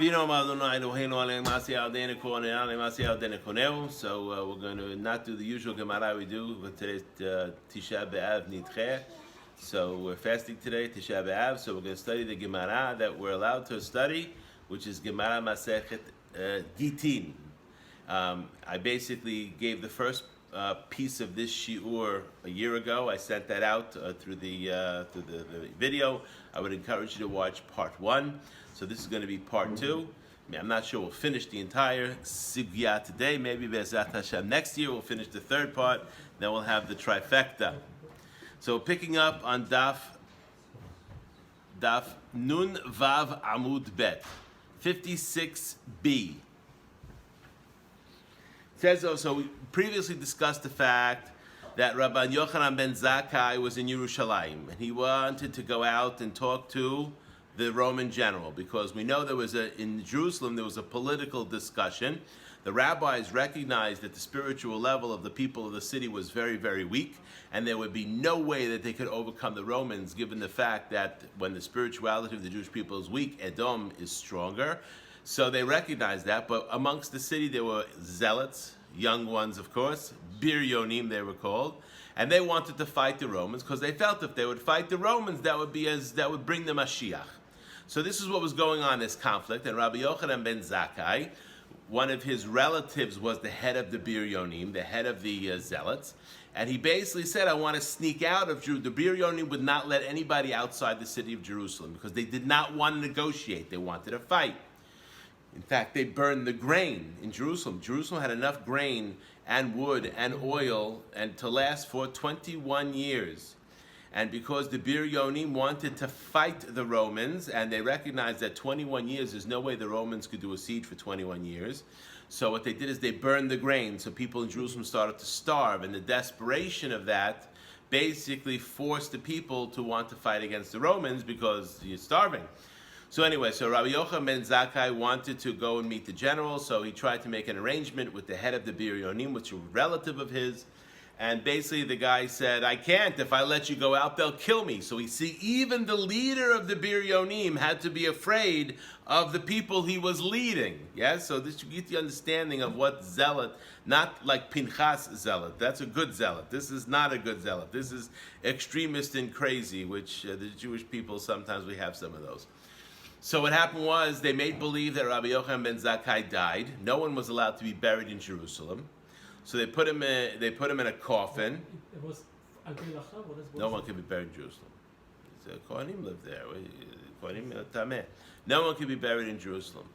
So we're going to not do the usual Gemara we do, but today's Tisha B'Av Nidcheh. So we're fasting today, Tisha B'Av, so we're going to study the Gemara that we're allowed to study, which is Gemara Masechet Gitin. I basically gave the first piece of this shiur a year ago. I sent that out through the video. I would encourage you to watch part 1. So this is going to be part 2. I'm not sure we'll finish the entire sugya today. Maybe Be'ezrat Hashem next year we'll finish the third part. Then we'll have the trifecta. So picking up on Daf Nun Vav Amud Bet 56b. Says so we previously discussed the fact that Rabban Yochanan ben Zakkai was in Yerushalayim and he wanted to go out and talk to the Roman general, because we know in Jerusalem there was a political discussion. The rabbis recognized that the spiritual level of the people of the city was very, very weak, and there would be no way that they could overcome the Romans, given the fact that when the spirituality of the Jewish people is weak, Edom is stronger. So they recognized that, but amongst the city there were zealots, young ones of course, biryonim they were called, and they wanted to fight the Romans because they felt if they would fight the Romans, that would bring the Mashiach. So this is what was going on, this conflict, and Rabbi Yochanan ben Zakkai, one of his relatives was the head of the biryonim, the head of the zealots, and he basically said, I want to sneak out of Jerusalem. The biryonim would not let anybody outside the city of Jerusalem because they did not want to negotiate, they wanted to fight. In fact, they burned the grain in Jerusalem. Jerusalem had enough grain and wood and oil and to last for 21 years. And because the biryonim wanted to fight the Romans, and they recognized that 21 years, there's no way the Romans could do a siege for 21 years. So what they did is they burned the grain. So people in Jerusalem started to starve. And the desperation of that basically forced the people to want to fight against the Romans because you're starving. So anyway, so Rabbi Yochanan ben Zakkai wanted to go and meet the general, so he tried to make an arrangement with the head of the biryonim, which was a relative of his, and basically the guy said, I can't, if I let you go out, they'll kill me. So we see even the leader of the biryonim had to be afraid of the people he was leading. Yes, so this you get the understanding of what zealot, not like Pinchas zealot, that's a good zealot. This is not a good zealot. This is extremist and crazy, which the Jewish people, sometimes we have some of those. So what happened was they made believe that Rabbi Yochanan ben Zakkai died. No one was allowed to be buried in Jerusalem. So they put him in a coffin. It was no one could be buried in Jerusalem. The Kohanim lived there. Kohanim Tameh. No one could be buried in Jerusalem.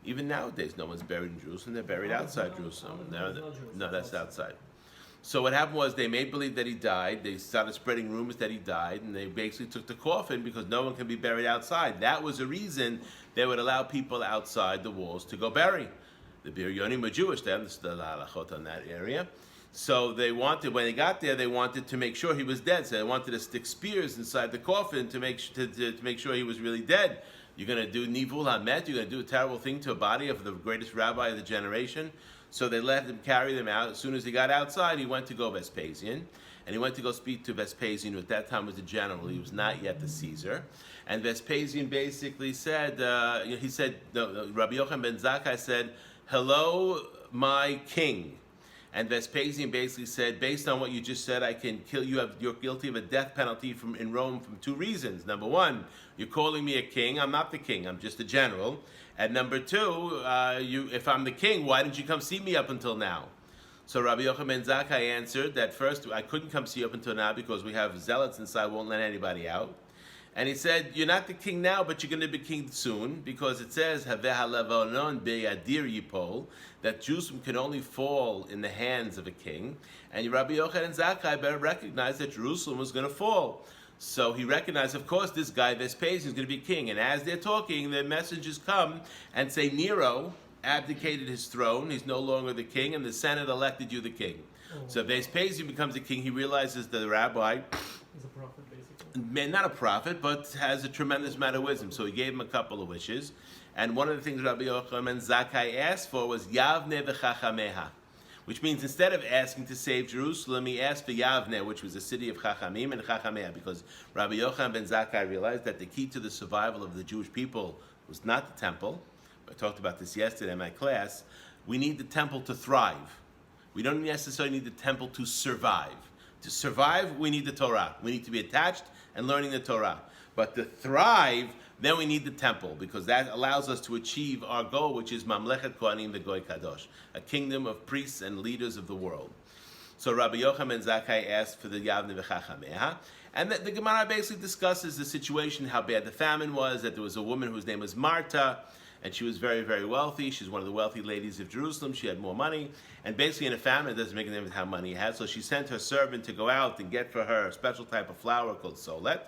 Even nowadays, no one's buried in Jerusalem. They're buried outside Jerusalem. No, that's outside. So what happened was they made believe that he died. They started spreading rumors that he died, and they basically took the coffin because no one can be buried outside. That was the reason they would allow people outside the walls to go bury. The biryonim were Jewish. They understood the halachot on that area. So when they got there, they wanted to make sure he was dead. So they wanted to stick spears inside the coffin to make sure he was really dead. You're going to do nivul hamet. You're going to do a terrible thing to a body of the greatest rabbi of the generation. So they let him carry them out. As soon as he got outside, he went to go Vespasian. And he went to go speak to Vespasian, who at that time was the general. He was not yet the Caesar. And Vespasian basically said, Rabbi Yochanan ben Zakkai said, hello, my king. And Vespasian basically said, based on what you just said, I can kill you. You're guilty of a death penalty in Rome from 2 reasons. Number 1, you're calling me a king. I'm not the king. I'm just a general. And number 2, if I'm the king, why didn't you come see me up until now? So Rabbi Yochanan ben Zakkai answered that first, I couldn't come see you up until now because we have zealots inside, won't let anybody out. And he said, you're not the king now, but you're going to be king soon, because it says, that Jerusalem can only fall in the hands of a king. And Rabbi Yochanan Zakkai better recognize that Jerusalem was going to fall. So he recognized, of course, this guy, Vespasian, is going to be king. And as they're talking, the messengers come and say, Nero abdicated his throne. He's no longer the king, and the Senate elected you the king. So Vespasian becomes the king. He realizes the rabbi is a prophet, basically. Not a prophet, but has a tremendous amount of wisdom. So he gave him a couple of wishes. And one of the things Rabbi Yochanan Zakkai asked for was Yavne v'chachameha, which means instead of asking to save Jerusalem, he asked for Yavne, which was a city of Chachamim and Chachamea, because Rabbi Yochanan ben Zakkai realized that the key to the survival of the Jewish people was not the temple, I talked about this yesterday in my class. We need the temple to thrive. We don't necessarily need the temple to survive. To survive, we need the Torah. We need to be attached and learning the Torah. But to thrive, then we need the temple, because that allows us to achieve our goal, which is Mamlechet Kohanim V'Goy Kadosh, a kingdom of priests and leaders of the world. So Rabbi Yochanan ben Zakkai asked for the Yavne V'Chachameha, and the Gemara basically discusses the situation, how bad the famine was, that there was a woman whose name was Marta, and she was very, very wealthy. She's one of the wealthy ladies of Jerusalem. She had more money. And basically in a famine, it doesn't make a difference how money you had. So she sent her servant to go out and get for her a special type of flour called solet.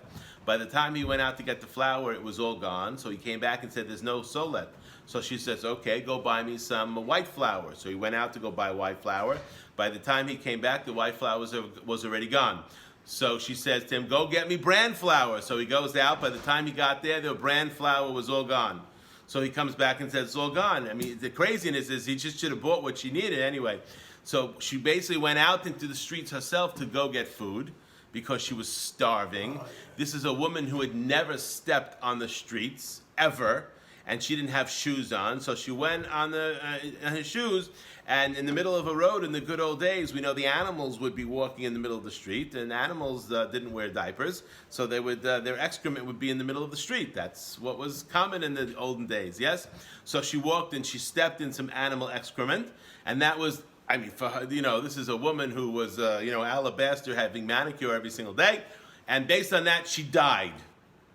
By the time he went out to get the flour, it was all gone. So he came back and said, there's no solet. So she says, okay, go buy me some white flour. So he went out to go buy white flour. By the time he came back, the white flour was already gone. So she says to him, go get me bran flour. So he goes out. By the time he got there, the bran flour was all gone. So he comes back and says, it's all gone. I mean, the craziness is he just should have bought what she needed anyway. So she basically went out into the streets herself to go get food because she was starving. This is a woman who had never stepped on the streets, ever, and she didn't have shoes on. So she went on her shoes, and in the middle of a road in the good old days, we know the animals would be walking in the middle of the street, and animals didn't wear diapers, so they would their excrement would be in the middle of the street. That's what was common in the olden days, yes? So she walked and she stepped in some animal excrement, and that was, I mean, for her, this is a woman who was, alabaster, having manicure every single day, and based on that, she died.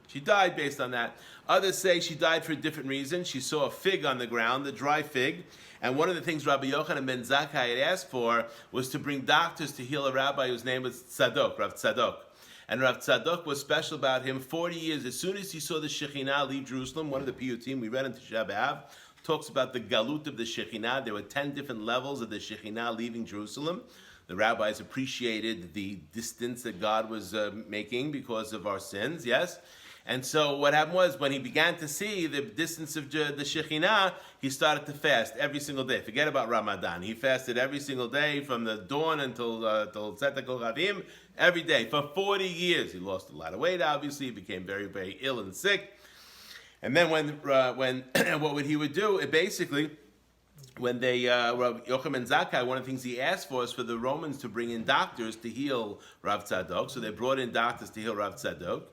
She died based on that. Others say she died for a different reason. She saw a fig on the ground, the dry fig, and one of the things Rabbi Yochanan ben Zakkai had asked for was to bring doctors to heal a rabbi whose name was Tzadok, Rav Tzadok. And Rav Tzadok was special about him 40 years. As soon as he saw the Shekhinah leave Jerusalem, one of the Piyutim we read in Tisha B'Av talks about the galut of the Shekhinah. There were 10 different levels of the Shekhinah leaving Jerusalem. The rabbis appreciated the distance that God was making because of our sins, yes? And so what happened was, when he began to see the distance of the Shekhinah, he started to fast every single day. Forget about Ramadan. He fasted every single day from the dawn until Tzedek Kohavim, every day for 40 years. He lost a lot of weight, obviously. He became very, very ill and sick. And then when what he would do, when they, Rabbi Yochanan ben Zakkai, one of the things he asked for is for the Romans to bring in doctors to heal Rav Tzadok. So they brought in doctors to heal Rav Tzadok.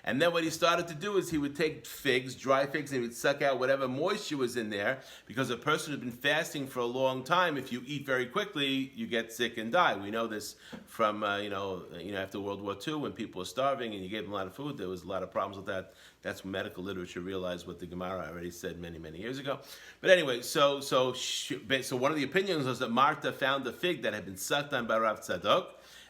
And then what he started to do is he would take figs, dry figs, and he would suck out whatever moisture was in there, because a person who's been fasting for a long time, if you eat very quickly, you get sick and die. We know this from, after World War II, when people were starving and you gave them a lot of food, there was a lot of problems with that. That's when medical literature realized what the Gemara already said many, many years ago. But anyway, so one of the opinions was that Martha found a fig that had been sucked on by Rav Tzadok,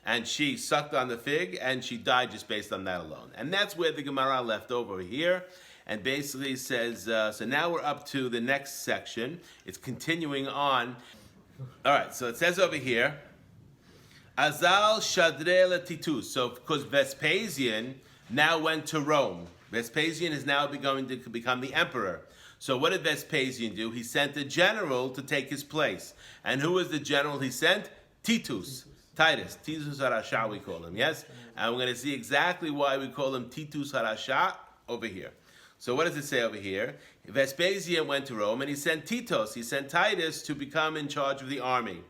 and she sucked on the fig, and she died just based on that alone. And that's where the Gemara left over here, and basically says, so now we're up to the next section. It's continuing on. All right, so it says over here, Azal Shadre Titus. So, because Vespasian now went to Rome. Vespasian is now going to become the emperor. So what did Vespasian do? He sent a general to take his place. And who was the general he sent? Titus HaRasha, we call him, yes? And we're going to see exactly why we call him Titus HaRasha over here. So what does it say over here? Vespasian went to Rome and he sent Titus to become in charge of the army.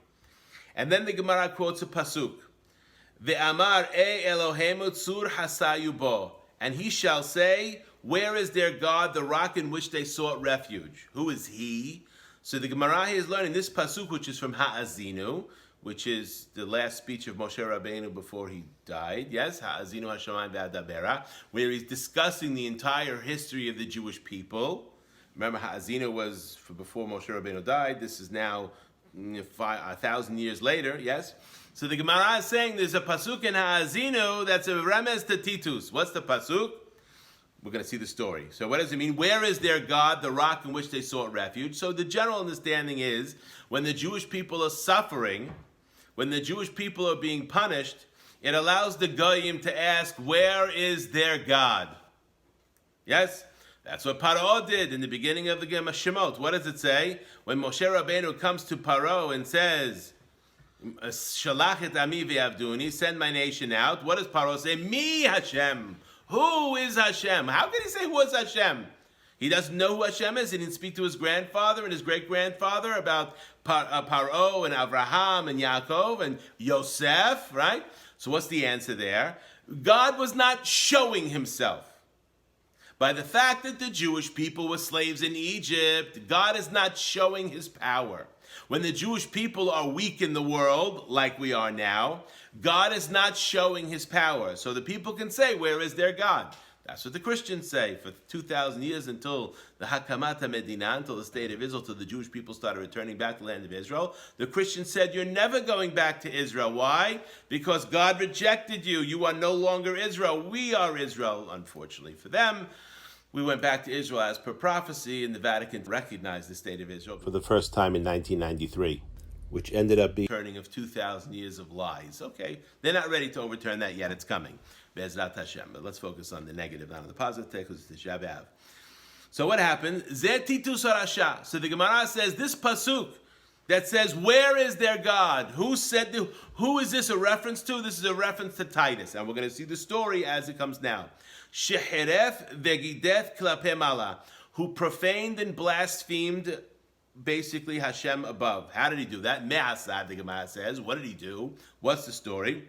And then the Gemara quotes a pasuk. Ve'amar Elohemu tzur hasayu bo. And he shall say, where is their God, the rock in which they sought refuge? Who is he? So the Gemara is learning this pasuk, which is from Ha'azinu, which is the last speech of Moshe Rabbeinu before he died. Yes, Ha'azinu Hashamayim Ve'adabera, where he's discussing the entire history of the Jewish people. Remember, Ha'azinu was before Moshe Rabbeinu died. This is now 1,000 years later, yes? So the Gemara is saying there's a pasuk in Ha'azinu that's a remez to Titus. What's the pasuk? We're going to see the story. So what does it mean? Where is their God, the rock in which they sought refuge? So the general understanding is, when the Jewish people are suffering, when the Jewish people are being punished, it allows the Goyim to ask, where is their God? Yes? That's what Paro did in the beginning of the Gemara Shemot. What does it say? When Moshe Rabbeinu comes to Paro and says, Shalach et ami ve'avduni, send my nation out. What does Paro say? Mi Hashem. Who is Hashem? How can he say who is Hashem? He doesn't know who Hashem is. He didn't speak to his grandfather and his great-grandfather about Paro and Abraham and Yaakov and Yosef, right? So what's the answer there? God was not showing himself. By the fact that the Jewish people were slaves in Egypt, God is not showing his power. When the Jewish people are weak in the world, like we are now, God is not showing his power. So the people can say, where is their God? That's what the Christians say. For 2,000 years until the Hakamat HaMedina, until the state of Israel, till the Jewish people started returning back to the land of Israel, the Christians said, you're never going back to Israel. Why? Because God rejected you. You are no longer Israel. We are Israel. Unfortunately for them, we went back to Israel as per prophecy, and the Vatican recognized the state of Israel for the first time in 1993, which ended up being a turning of 2,000 years of lies. Okay, they're not ready to overturn that yet. It's coming. Be'ezrat Hashem. But let's focus on the negative, not on the positive, because it's Tisha B'Av. So what happened? Zeh titus harasha. So the Gemara says, this pasuk that says, where is their God? Who is this a reference to? This is a reference to Titus. And we're going to see the story as it comes now. Sheheref vegideth klape mala, who profaned and blasphemed basically Hashem above. How did he do that? Me'asad, the Gemara says. What did he do? What's the story?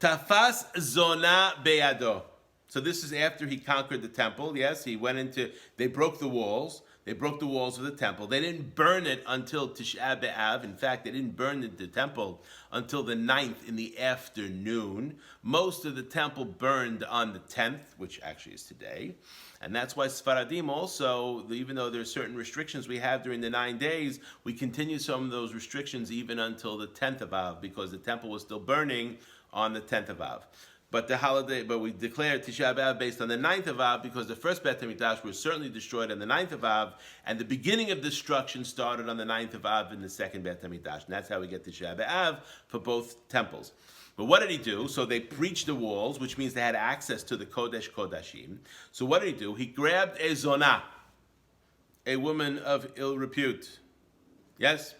Tafas zona beyado. So this is after he conquered the temple. Yes, he went into, they broke the walls. They broke the walls of the temple. They didn't burn it until Tisha B'Av. In fact, they didn't burn the temple until the 9th in the afternoon. Most of the temple burned on the 10th, which actually is today. And that's why Sfaradim also, even though there are certain restrictions we have during the 9 days, we continue some of those restrictions even until the 10th of Av, because the temple was still burning on the 10th of Av. But the holiday, but we declared Tisha B'Av based on the 9th of Av, because the first Beit HaMikdash was certainly destroyed on the 9th of Av, and the beginning of destruction started on the 9th of Av in the second Beit HaMikdash. And that's how we get Tisha B'Av for both temples. But what did he do? So they breached the walls, which means they had access to the Kodesh Kodashim. So what did he do? He grabbed a zonah, a woman of ill repute. Yes?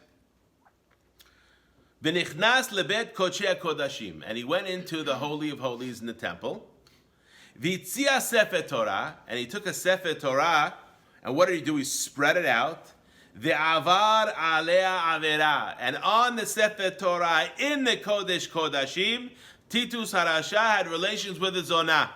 V'nichnas lebet kodshei kodashim, and he went into the Holy of Holies in the temple. V'tzia sefer Torah, and he took a sefer Torah, and what did he do? He spread it out. V'avar alea avera, and on the sefer Torah in the Kodesh Kodashim, Titus Harasha had relations with the zonah.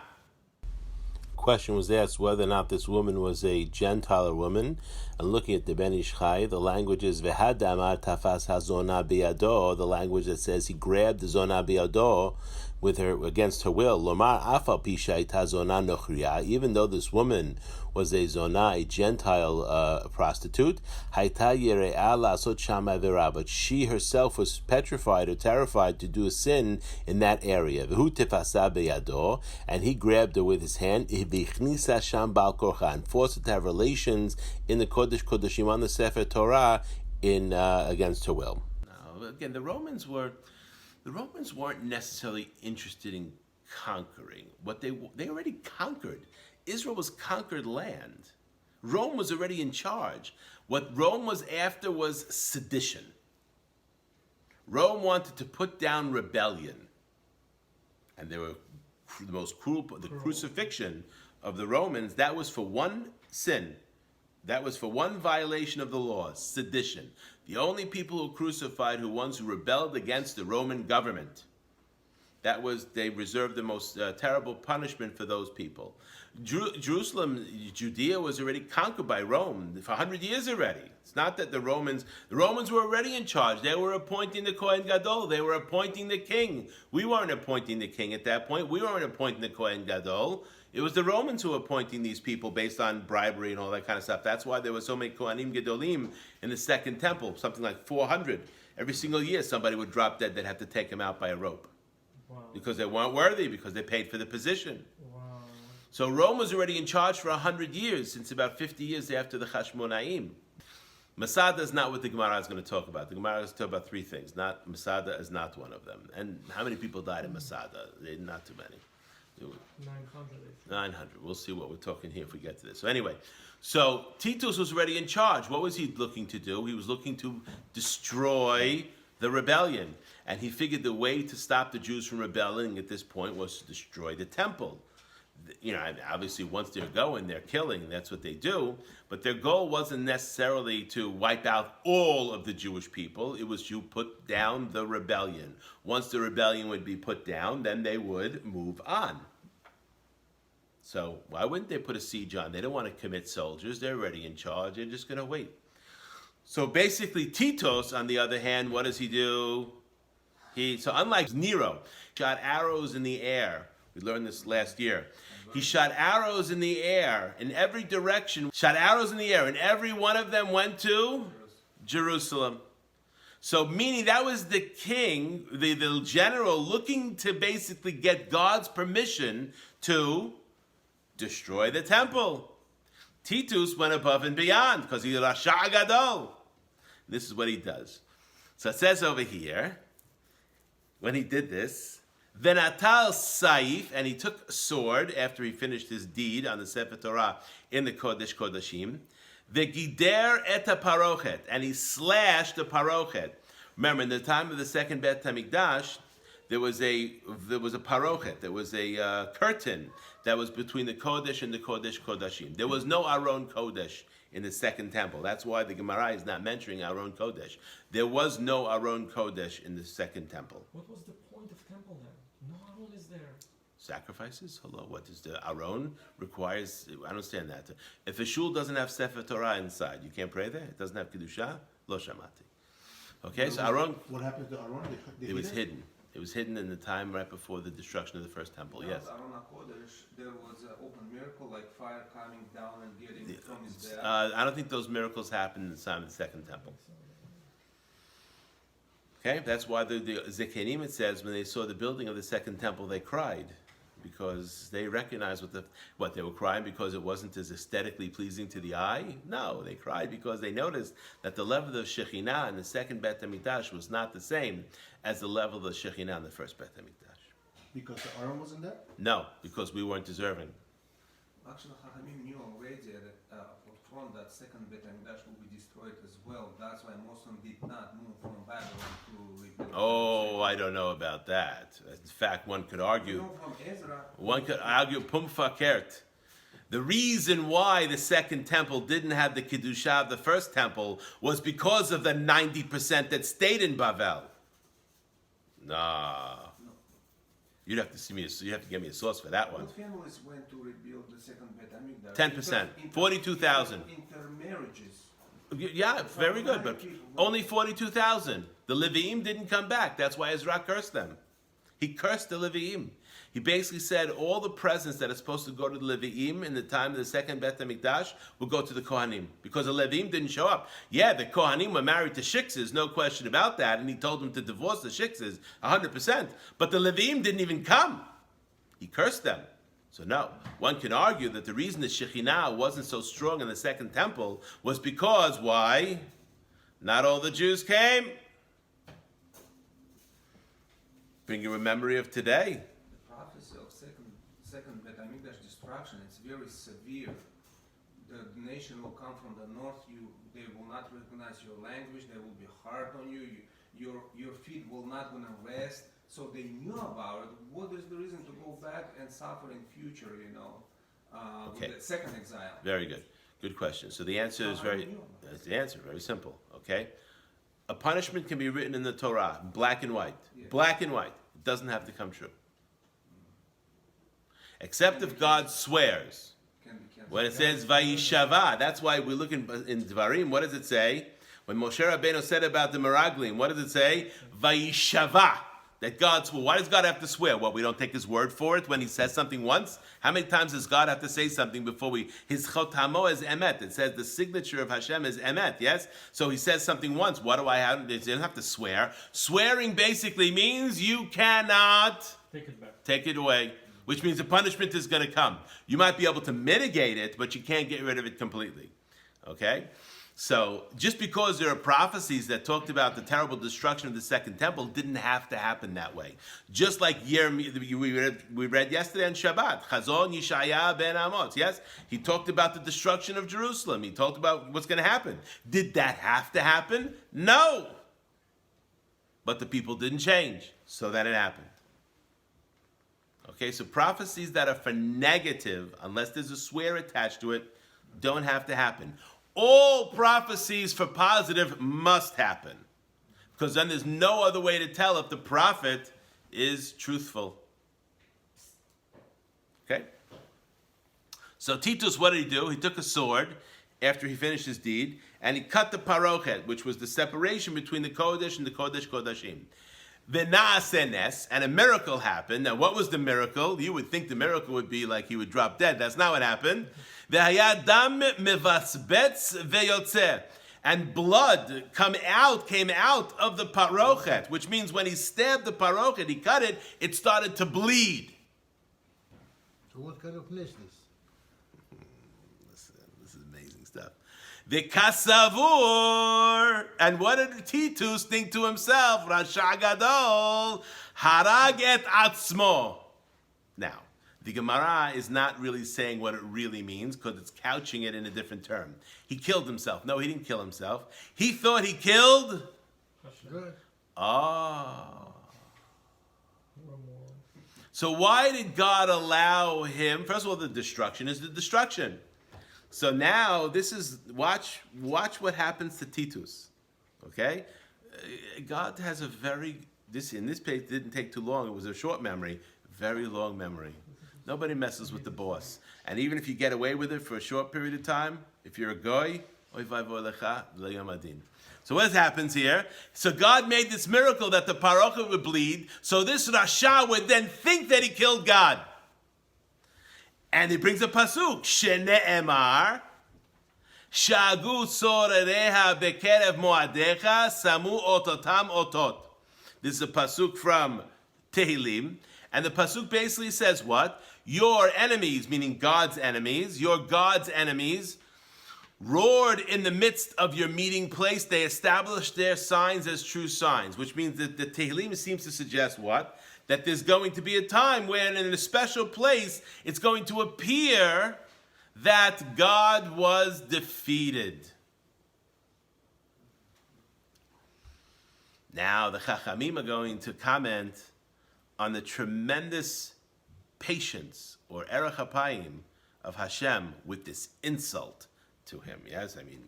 Question was asked whether or not this woman was a Gentile woman, and looking at the Ben Ish Chai, the language is v'hadamar tafas hazona biyado, the language that says he grabbed the zona biyado with her against her will. Lomar afal pishait hazona nochriya, even though this woman was a zona, a Gentile prostitute, hayta yere'a lasot shama avera, but she herself was petrified or terrified to do a sin in that area. V'hu tefasa biyado, and he grabbed her with his hand, v'ichnisa sham bal korcha, and forced her to have relations in the Kodesh Kodashim on the Sefer Torah in against her will. Now, again, the Romans weren't necessarily interested in conquering. What they already conquered. Israel was conquered land. Rome was already in charge. What Rome was after was sedition. Rome wanted to put down rebellion. And they were the most cruel, the crucifixion of the Romans, that was for one sin. That was for one violation of the law, sedition. The only people who crucified were ones who rebelled against the Roman government. That was, they reserved the most terrible punishment for those people. Jerusalem, Judea was already conquered by Rome for 100 years already. It's not that the Romans were already in charge. They were appointing the Kohen Gadol. They were appointing the king. We weren't appointing the king at that point. We weren't appointing the Kohen Gadol. It was the Romans who were appointing these people based on bribery and all that kind of stuff. That's why there were so many Kohanim Gedolim in the second temple, something like 400. Every single year somebody would drop dead. They'd have to take him out by a rope. Wow. Because they weren't worthy, because they paid for the position. Wow. So Rome was already in charge for 100 years, since about 50 years after the Chashmonaim. Masada is not what the Gemara is going to talk about. The Gemara is going to talk about three things. Masada is not one of them. And how many people died in Masada? Not too many. 900. We'll see what we're talking here if we get to this. So anyway, so Titus was already in charge. What was he looking to do? He was looking to destroy the rebellion. And he figured the way to stop the Jews from rebelling at this point was to destroy the temple. Obviously once they're going, they're killing. That's what they do. But their goal wasn't necessarily to wipe out all of the Jewish people. It was to put down the rebellion. Once the rebellion would be put down, then they would move on. So why wouldn't they put a siege on? They don't want to commit soldiers. They're already in charge. They're just going to wait. So basically, Titus, on the other hand, what does he do? So unlike Nero, shot arrows in the air. We learned this last year. He shot arrows in the air in every direction. Shot arrows in the air, and every one of them went to Jerusalem. So meaning that was the king, the general, looking to basically get God's permission to destroy the temple. Titus went above and beyond because he's Rasha Gadol. This is what he does. So it says over here, when he did this, Venatal Saif, and he took a sword after he finished his deed on the Sefer Torah in the Kodesh Kodashim. Vegider et parochet, and he slashed the parochet. Remember, in the time of the second Bet Hamikdash, there was a parochet, there was a curtain that was between the Kodesh and the Kodesh Kodashim. There was no Aron Kodesh in the second temple. That's why the Gemara is not mentioning Aron Kodesh. There was no Aron Kodesh in the second temple. What was the point of temple then? No Aron is there. Sacrifices? Hello, what is the Aron requires? I don't understand that. If a shul doesn't have Sefer Torah inside, you can't pray there? It doesn't have Kedusha? Lo Shamati. Okay, so Aron... What happened to Aron? It was hidden. It was hidden in the time right before the destruction of the first temple, yes. Aron HaKodesh, there was an open miracle, like fire coming down and getting from his bed. I don't think those miracles happened in the time of the second temple. Okay, that's why the Zekenim, it says, when they saw the building of the second temple, they cried. Because they recognized what they were crying because it wasn't as aesthetically pleasing to the eye. No, they cried because they noticed that the level of Shekhinah in the second Bet HaMikdash was not the same as the level of Shekhinah in the first Bet HaMikdash. Because the Aron wasn't there? No, because we weren't deserving. Actually, Chachamim knew already from that second Bet HaMikdash will be destroyed as well. That's why most of them did not move from Babylon to rebuild. Oh, I don't know about that. In fact, one could argue. From Ezra. One could argue pum fakert. The reason why the second temple didn't have the kedusha of the first temple was because of the 90% that stayed in Bavel. Nah. You'd have to see me. You have to give me a source for that one. What families went to rebuild the second Bet HaMikdash? 10%, 42,000. Intermarriages. Yeah, very good, but only 42,000. The Leviim didn't come back. That's why Ezra cursed them. He cursed the Leviim. He basically said all the presents that are supposed to go to the Leviim in the time of the second Bet HaMikdash will go to the Kohanim. Because the Leviim didn't show up. Yeah, the Kohanim were married to shiksas, no question about that, and he told them to divorce the shiksas 100%. But the Leviim didn't even come. He cursed them. So no, one can argue that the reason the Shekhinah wasn't so strong in the second temple was because, why? Not all the Jews came. Bring you a memory of today. The prophecy of second Bet HaMikdash destruction, it's very severe. The nation will come from the north. They will not recognize your language. They will be hard on you. Your feet will not gonna rest. So they knew about it. What is the reason to go back and suffer in future? Okay. With the second exile. Very good. Good question. So the answer is very simple. Okay, a punishment can be written in the Torah, black and white. Yeah. Black and white. It doesn't have to come true. Except if God swears. When it says Vayishava, that's why we look in Dvarim. What does it say? When Moshe Rabbeinu said about the Meraglim, what does it say? Vayishava. That God swore. Why does God have to swear? Well, we don't take his word for it when he says something once. How many times does God have to say something before his chotamo is emet? It says the signature of Hashem is emet, yes? So he says something once. What do I have? They don't have to swear. Swearing basically means you cannot Take it back. take it away, which means the punishment is going to come. You might be able to mitigate it, but you can't get rid of it completely. Okay? So, just because there are prophecies that talked about the terrible destruction of the second temple didn't have to happen that way. Just like we read yesterday on Shabbat, Chazon Yishaya ben Amos, yes? He talked about the destruction of Jerusalem. He talked about what's going to happen. Did that have to happen? No! But the people didn't change, so then it happened. Okay, so prophecies that are for negative, unless there's a swear attached to it, don't have to happen. All prophecies for positive must happen. Because then there's no other way to tell if the prophet is truthful. Okay? So Titus, what did he do? He took a sword after he finished his deed, and he cut the parochet, which was the separation between the Kodesh and the Kodesh Kodashim. The Naasenes, and a miracle happened. Now, what was the miracle? You would think the miracle would be like he would drop dead. That's not what happened. V'hayadam mevasbetz veyotzeh. And blood came out of the parochet, which means when he stabbed the parochet, he cut it, it started to bleed. So what kind of flesh this? This is amazing stuff. The kasavur, and what did Titus think to himself? Rasha gadol harag et atzmo. Now, the Gemara is not really saying what it really means because it's couching it in a different term. He killed himself. No, he didn't kill himself. He thought he killed. Good. Oh. So why did God allow him? First of all, the destruction is the destruction. So now this is watch what happens to Titus. Okay, God has a in this page didn't take too long. It was a short memory, very long memory. Nobody messes with the boss. And even if you get away with it for a short period of time, if you're a goy, oy vayvoy lecha v'lo yom adin. So what happens here? So God made this miracle that the parochet would bleed, so this Rasha would then think that he killed God. And he brings a pasuk, Shene'emar, Shagu sorereha bekerev moadecha, samu ototam otot. This is a pasuk from Tehillim. And the pasuk basically says what? Your enemies, meaning God's enemies, your God's enemies, roared in the midst of your meeting place. They established their signs as true signs, which means that the Tehillim seems to suggest what? That there's going to be a time when in a special place it's going to appear that God was defeated. Now the Chachamim are going to comment on the tremendous patience or erech hapayim of Hashem with this insult to him. Yes, I mean,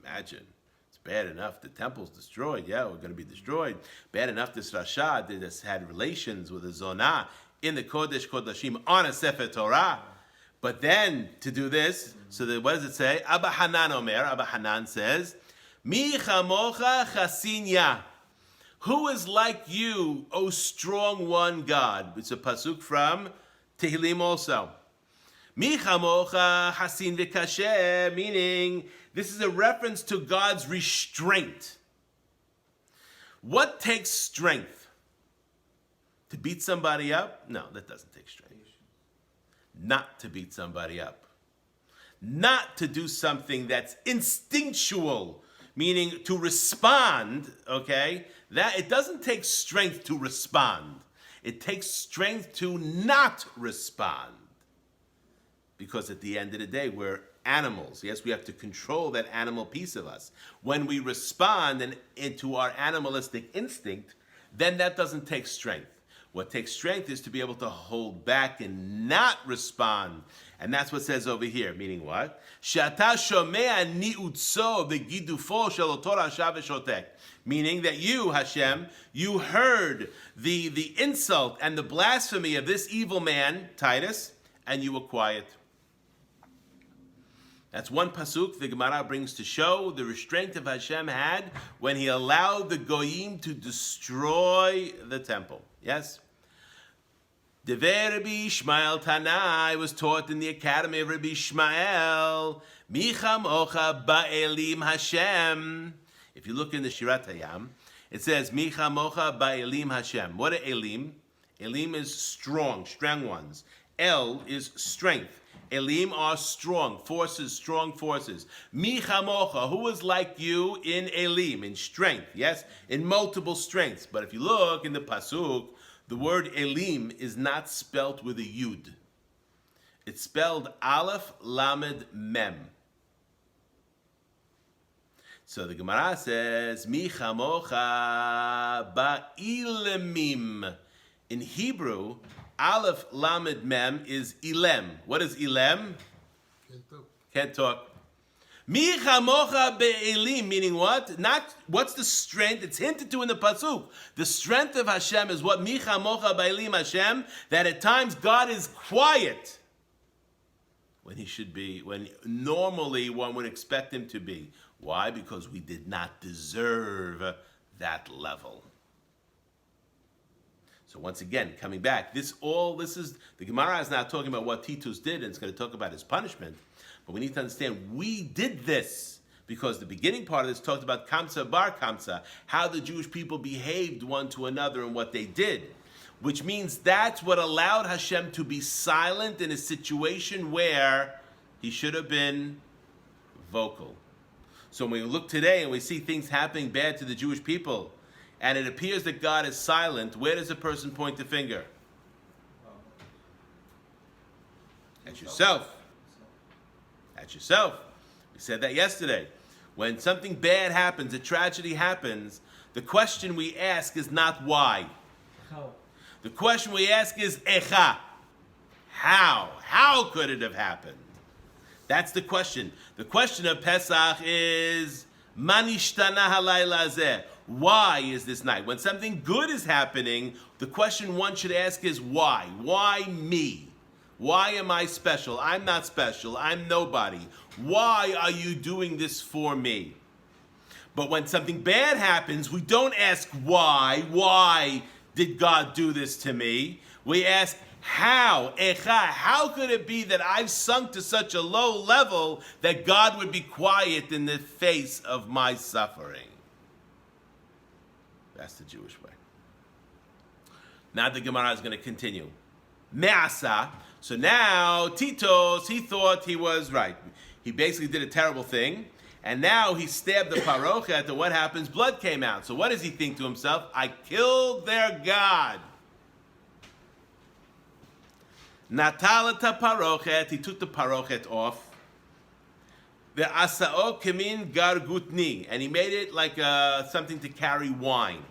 imagine. It's bad enough the temple's destroyed. Yeah, we're going to be destroyed. Bad enough this Rasha did this, had relations with a Zonah in the Kodesh Kodashim on a Sefer Torah. But then to do this, so that, what does it say? Abba Hanan Omer, Abba Hanan says, Mi chamocha chasinya. Who is like you, O strong one God? It's a pasuk from Tehillim also. Mi chamocha hasin v'kasher, meaning this is a reference to God's restraint. What takes strength? To beat somebody up? No, that doesn't take strength. Not to beat somebody up. Not to do something that's instinctual, meaning to respond, okay? That it doesn't take strength to respond. It takes strength to not respond. Because at the end of the day, we're animals. Yes, we have to control that animal piece of us. When we respond into our animalistic instinct, then that doesn't take strength. What takes strength is to be able to hold back and not respond. And that's what it says over here, meaning what? Shata shomea niutso v'gidufo shel oto rasha v'shotek. Meaning that you, Hashem, you heard the insult and the blasphemy of this evil man, Titus, and you were quiet. That's one pasuk the Gemara brings to show the restraint of Hashem had when he allowed the Goyim to destroy the temple. Yes? Dever Rabbi Ishmael Tanai was taught in the academy of Rabbi Ishmael. Micham ocha ba'elim Hashem. If you look in the Shirat Hayam, it says Micham ocha ba'elim Hashem. What are elim? Elim is strong ones. El is strength. Elim are strong forces. Michamocha, who is like you in Elim, in strength, yes? In multiple strengths. But if you look in the Pasuk, the word Elim is not spelt with a Yud. It's spelled Aleph Lamed Mem. So the Gemara says, Michamocha ba'ilemim. In Hebrew, Aleph Lamed Mem is Ilem. What is Ilem? Can't talk. Can't talk. Mi chamocha be'elim, meaning what? Not what's the strength? It's hinted to in the pasuk. The strength of Hashem is what mi chamocha be'elim Hashem. That at times God is quiet when he should be, when normally one would expect him to be. Why? Because we did not deserve that level. So once again, coming back, this is the Gemara is now talking about what Titus did, and it's going to talk about his punishment. But we need to understand we did this because the beginning part of this talked about Kamsa Bar Kamsa, how the Jewish people behaved one to another and what they did, which means that's what allowed Hashem to be silent in a situation where he should have been vocal. So when we look today and we see things happening bad to the Jewish people, and it appears that God is silent, where does a person point the finger? At yourself. At yourself. We said that yesterday. When something bad happens, a tragedy happens, the question we ask is not why. How? The question we ask is echa. How? How could it have happened? That's the question. The question of Pesach is manishtana halayla zeh. Why is this night? When something good is happening, the question one should ask is why? Why me? Why am I special? I'm not special. I'm nobody. Why are you doing this for me? But when something bad happens, we don't ask why. Why did God do this to me? We ask how. Echa. How could it be that I've sunk to such a low level that God would be quiet in the face of my suffering? That's the Jewish way. Now the Gemara is going to continue. Me'asa. So now Titos, he thought he was right. He basically did a terrible thing. And now he stabbed the parochet, and what happens? Blood came out. So what does he think to himself? I killed their God. Natalata parochet, he took the parochet off. The asao kemin gargutni, and he made it like something to carry wine.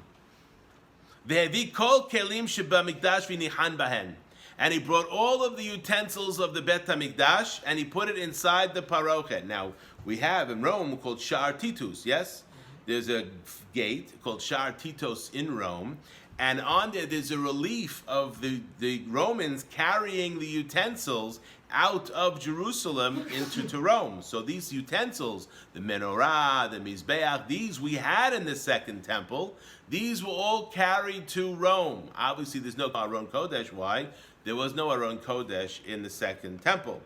Ve'evi kol kelim sheba mikdash v'nihan bahen, and he brought all of the utensils of the Bet HaMikdash and he put it inside the parochet. Now we have in Rome called Sha'ar Titus. Yes, there's a gate called Sha'ar Titus in Rome, and on there's a relief of the Romans carrying the utensils out of Jerusalem into Rome. So these utensils, the menorah, the mizbeach, these we had in the second temple. These were all carried to Rome. Obviously, there's no Aron Kodesh. Why? There was no Aron Kodesh in the second temple.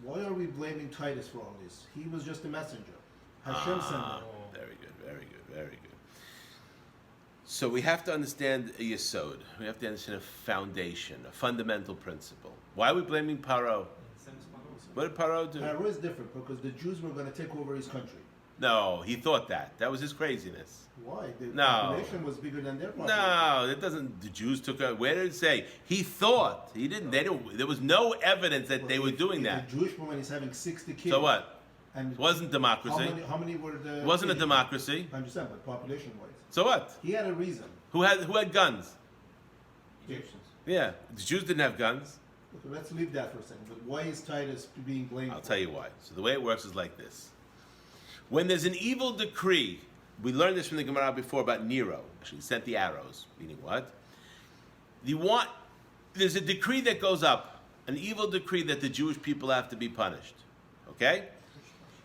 Why are we blaming Titus for all this? He was just a messenger. Hashem sent him. Very good, very good, very good. So we have to understand a yesod. We have to understand a foundation, a fundamental principle. Why are we blaming Paro? What did Paro do? Pharaoh is different because the Jews were going to take over his country. No, he thought that. That was his craziness. Why? The No. population was bigger than their population. No, it doesn't. The Jews took a. Where did it say? He thought. He didn't. They didn't. There was no evidence that they were doing that. The Jewish woman is having 60 kids. So what? And It wasn't democracy. How many were the? It wasn't a democracy. I understand, but population-wise, So what? he had a reason. Who had guns? Egyptians. Yeah, the Jews didn't have guns. Okay, let's leave that for a second. But why is Titus being blamed? I'll for tell it? you why. So the way it works is like this. When there's an evil decree, we learned this from the Gemara before about Nero. Actually, he sent the arrows. Meaning what? There's a decree that goes up, an evil decree that the Jewish people have to be punished. Okay?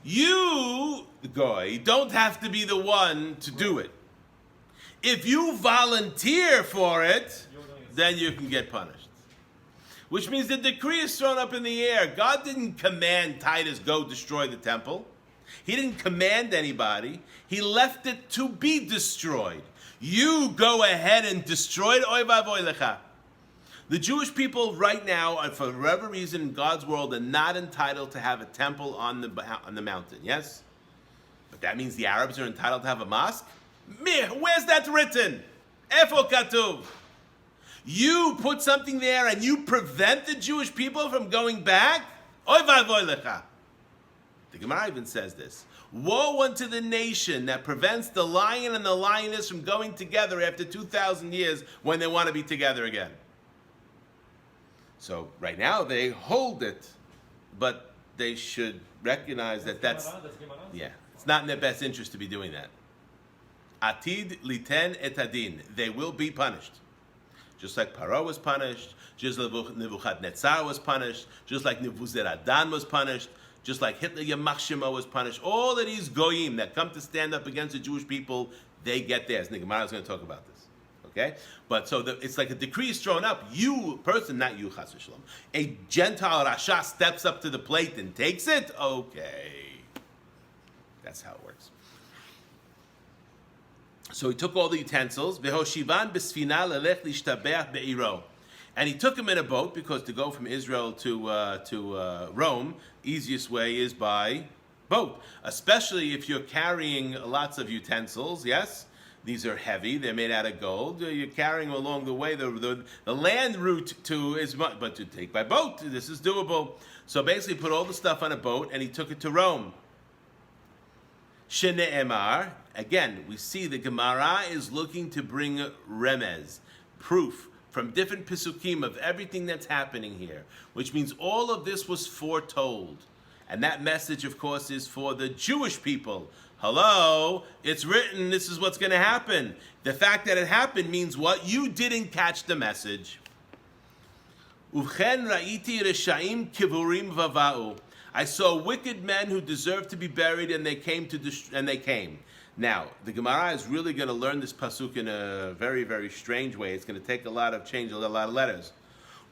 You, the goy, don't have to be the one to do it. If you volunteer for it, then you can get punished. Which means the decree is thrown up in the air. God didn't command Titus, go destroy the temple. He didn't command anybody. He left it to be destroyed. You go ahead and destroy it. Oy vavoy lecha. The Jewish people right now, for whatever reason in God's world, are not entitled to have a temple on the mountain. Yes? But that means the Arabs are entitled to have a mosque? Where's that written? Efo katuv. You put something there and you prevent the Jewish people from going back? Oy vavoy lecha. The Gemara even says this. Woe unto the nation that prevents the lion and the lioness from going together after 2,000 years when they want to be together again. So right now they hold it, but they should recognize that that's it's not in their best interest to be doing that. Atid liten et adin. They will be punished. Just like Paro was punished, just like Nebuchadnezzar was punished, just like Nebuzaradan was punished, just like Hitler Yamach Shemo was punished. All of these goyim that come to stand up against the Jewish people, they get theirs. And the Gemara is going to talk about this. Okay? But so it's like a decree is thrown up. You, person, not you, Chas v'shalom. A Gentile Rasha steps up to the plate and takes it? Okay. That's how it works. So he took all the utensils, V'hoshivan b'sfina lelech lishtabeach be'iro. And he took him in a boat, because to go from Israel to Rome, easiest way is by boat. Especially if you're carrying lots of utensils, yes? These are heavy, they're made out of gold. You're carrying along the way, the land route to is much, but to take by boat, this is doable. So basically put all the stuff on a boat, and he took it to Rome. Shene'emar, again, we see the Gemara is looking to bring remez, proof, from different pisukim of everything that's happening here, which means all of this was foretold. And that message, of course, is for the Jewish people. Hello, it's written, this is what's going to happen. The fact that it happened means what? You didn't catch the message. Uchen ra'iti reshaim kivurim vava'u. I saw wicked men who deserved to be buried, and they came and they came. Now, the Gemara is really going to learn this pasuk in a very, very strange way. It's going to take a lot of change, a lot of letters.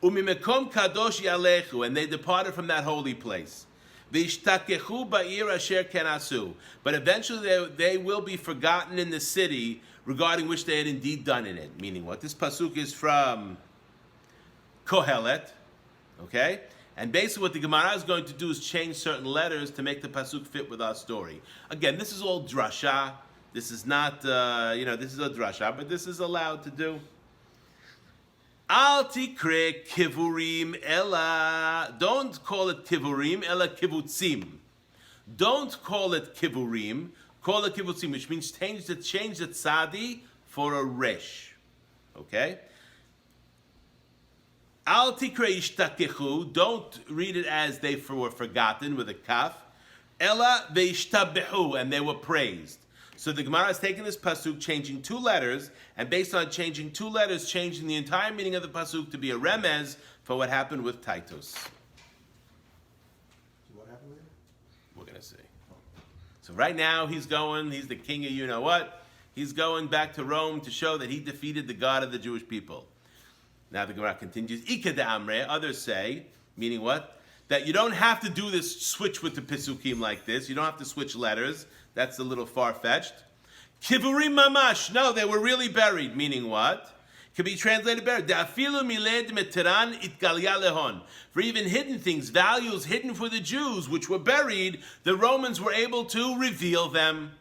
Umimekom kadosh yalechu, and they departed from that holy place. V'ishtakechu ba'ir asher kenasu, but eventually they will be forgotten in the city regarding which they had indeed done in it. Meaning what? This pasuk is from Kohelet, okay? And basically what the Gemara is going to do is change certain letters to make the pasuk fit with our story. Again, this is all drasha. This is not, this is a drasha, but this is allowed to do. Al tikre kivurim ella. Don't call it kivurim, ella kivutzim. Don't call it kivurim, call it kivutzim, which means change the tzadi for a resh. Okay? Al tikre ishtakechu, don't read it as they were forgotten with a kaf. Ella veishtabehu, and they were praised. So the Gemara is taking this pasuk, changing two letters, and based on changing two letters, changing the entire meaning of the pasuk to be a remez for what happened with Titus. So what happened later? We're going to see. So right now he's the king of you-know-what. He's going back to Rome to show that he defeated the God of the Jewish people. Now the Gemara continues, Ika de Amre, others say, meaning what? That you don't have to do this switch with the Pisukim like this. You don't have to switch letters. That's a little far-fetched. Kivurim mamash. No, they were really buried. Meaning what? Could be translated better. Da'afilu miled meteran itgalya lehon. For even hidden things, values hidden for the Jews, which were buried, the Romans were able to reveal them.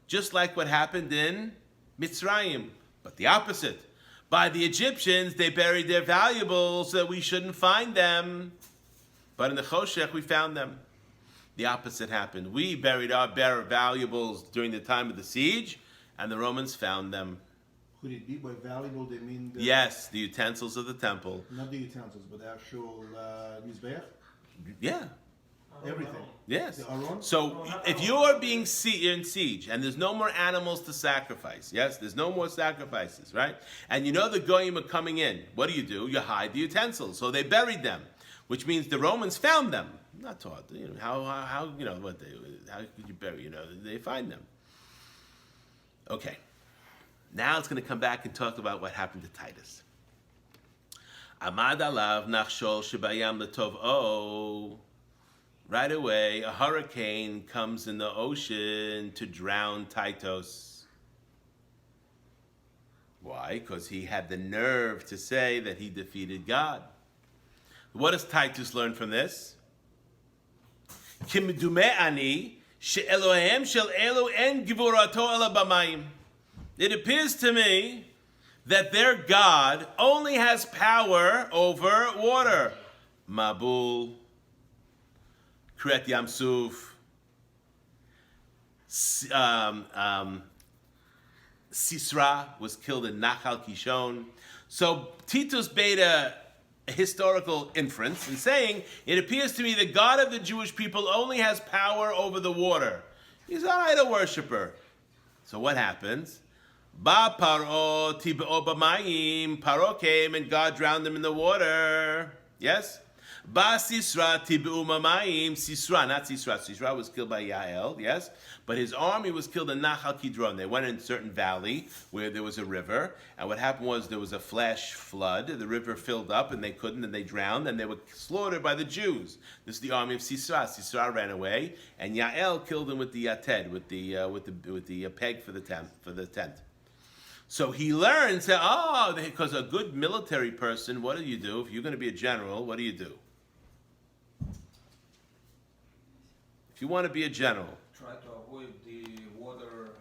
Just like what happened in Mitzrayim. But the opposite. By the Egyptians, they buried their valuables so that we shouldn't find them. But in the Choshech, we found them. The opposite happened. We buried our valuables during the time of the siege, and the Romans found them. Could it be by valuable they mean the... Yes, the utensils of the temple. Not the utensils, but the actual mizbeach? Yeah. Everything. Yes. The aron? So if you're being in siege and there's no more animals to sacrifice, yes, there's no more sacrifices, right? And you know the goyim are coming in. What do? You hide the utensils. So they buried them, which means the Romans found them. Not taught. How could you bury? They find them. Okay. Now it's going to come back and talk about what happened to Titus. Amad alav nachshol shebayam letov. Right away, a hurricane comes in the ocean to drown Titus. Why? Because he had the nerve to say that he defeated God. What does Titus learn from this? It appears to me that their God only has power over water. Mabul, Kriyat Yamsuf, Sisra was killed in Nachal Kishon. So Titus Beta a historical inference and saying, it appears to me the God of the Jewish people only has power over the water. He's an idol worshiper. So what happens? Ba Paro tib'o b'mayim. Paro came and God drowned him in the water. Yes? Ba Sisra tib'u mamayim. Sisra, not Sisra. Sisra was killed by Yael, yes? But his army was killed in Nachal Kidron. They went in a certain valley where there was a river. And what happened was there was a flash flood. The river filled up and they couldn't and they drowned and they were slaughtered by the Jews. This is the army of Sisra. Sisra ran away and Yael killed him with the yated, with the peg for the tent. So he learns that, because a good military person, what do you do? If you're going to be a general, what do you do? If you want to be a general, Try to avoid the water.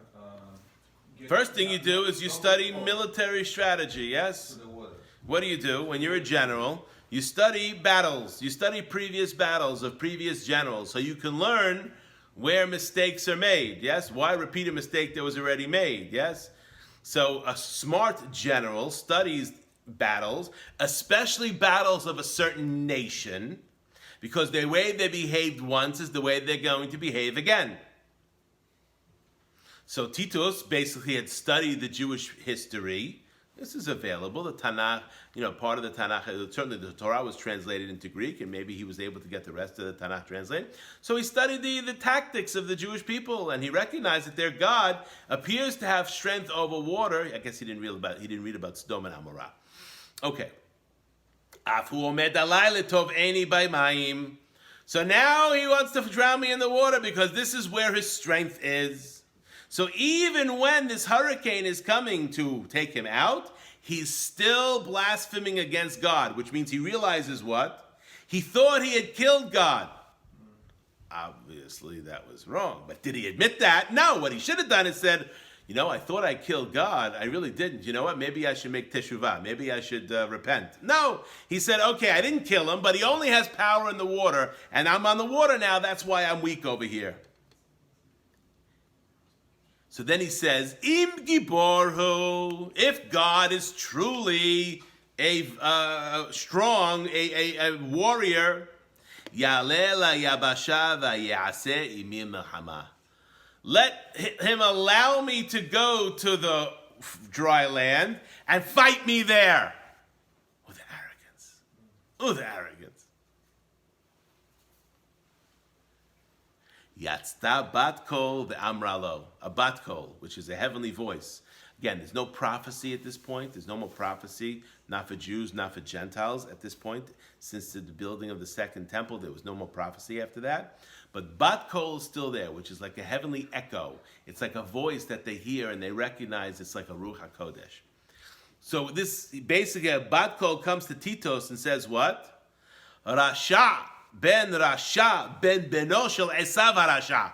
first thing you do is you study military strategy, yes? To the water. What do you do when you're a general? You study battles. You study previous battles of previous generals so you can learn where mistakes are made, yes? Why repeat a mistake that was already made, yes? So a smart general studies battles, especially battles of a certain nation, because the way they behaved once is the way they're going to behave again. So Titus basically had studied the Jewish history. This is available. The Tanakh, part of the Tanakh, certainly the Torah was translated into Greek, and maybe he was able to get the rest of the Tanakh translated. So he studied the tactics of the Jewish people, and he recognized that their God appears to have strength over water. I guess he didn't read about Sodom and Amorah. Okay. So now he wants to drown me in the water because this is where his strength is. So even when this hurricane is coming to take him out, he's still blaspheming against God, which means he realizes what? He thought he had killed God. Obviously, that was wrong. But did he admit that? No. What he should have done is said, I thought I killed God. I really didn't. You know what? Maybe I should make teshuvah. Maybe I should repent. No. He said, okay, I didn't kill him, but he only has power in the water, and I'm on the water now. That's why I'm weak over here. So then he says, Im Giborhu, if God is truly a strong, a warrior, Yalela Yabasha va'yaseh imi melchama. Let him allow me to go to the dry land and fight me there. With arrogance. Yatzta bat kol ve'amralo. A bat kol, which is a heavenly voice. Again, there's no prophecy at this point. There's no more prophecy, not for Jews, not for Gentiles at this point. Since the building of the second temple, there was no more prophecy after that. But bat kol is still there, which is like a heavenly echo. It's like a voice that they hear and they recognize. It's like a Ruach HaKodesh. So this, basically, a bat kol comes to Titus and says what? Rasha ben beno shel Esav HaRasha.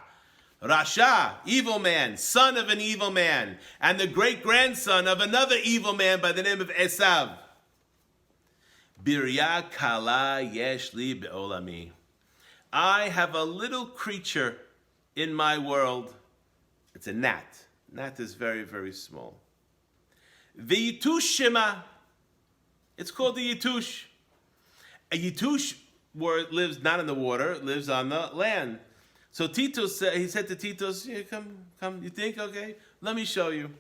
Rasha, evil man, son of an evil man, and the great-grandson of another evil man by the name of Esav. Birya kala yesh li be'olami. I have a little creature in my world. It's a gnat. Gnat is very, very small. The Yitush Shema. It's called the Yitush. A Yitush lives not in the water, it lives on the land. So Titus, he said to Titus, yeah, come, you think, okay? Let me show you.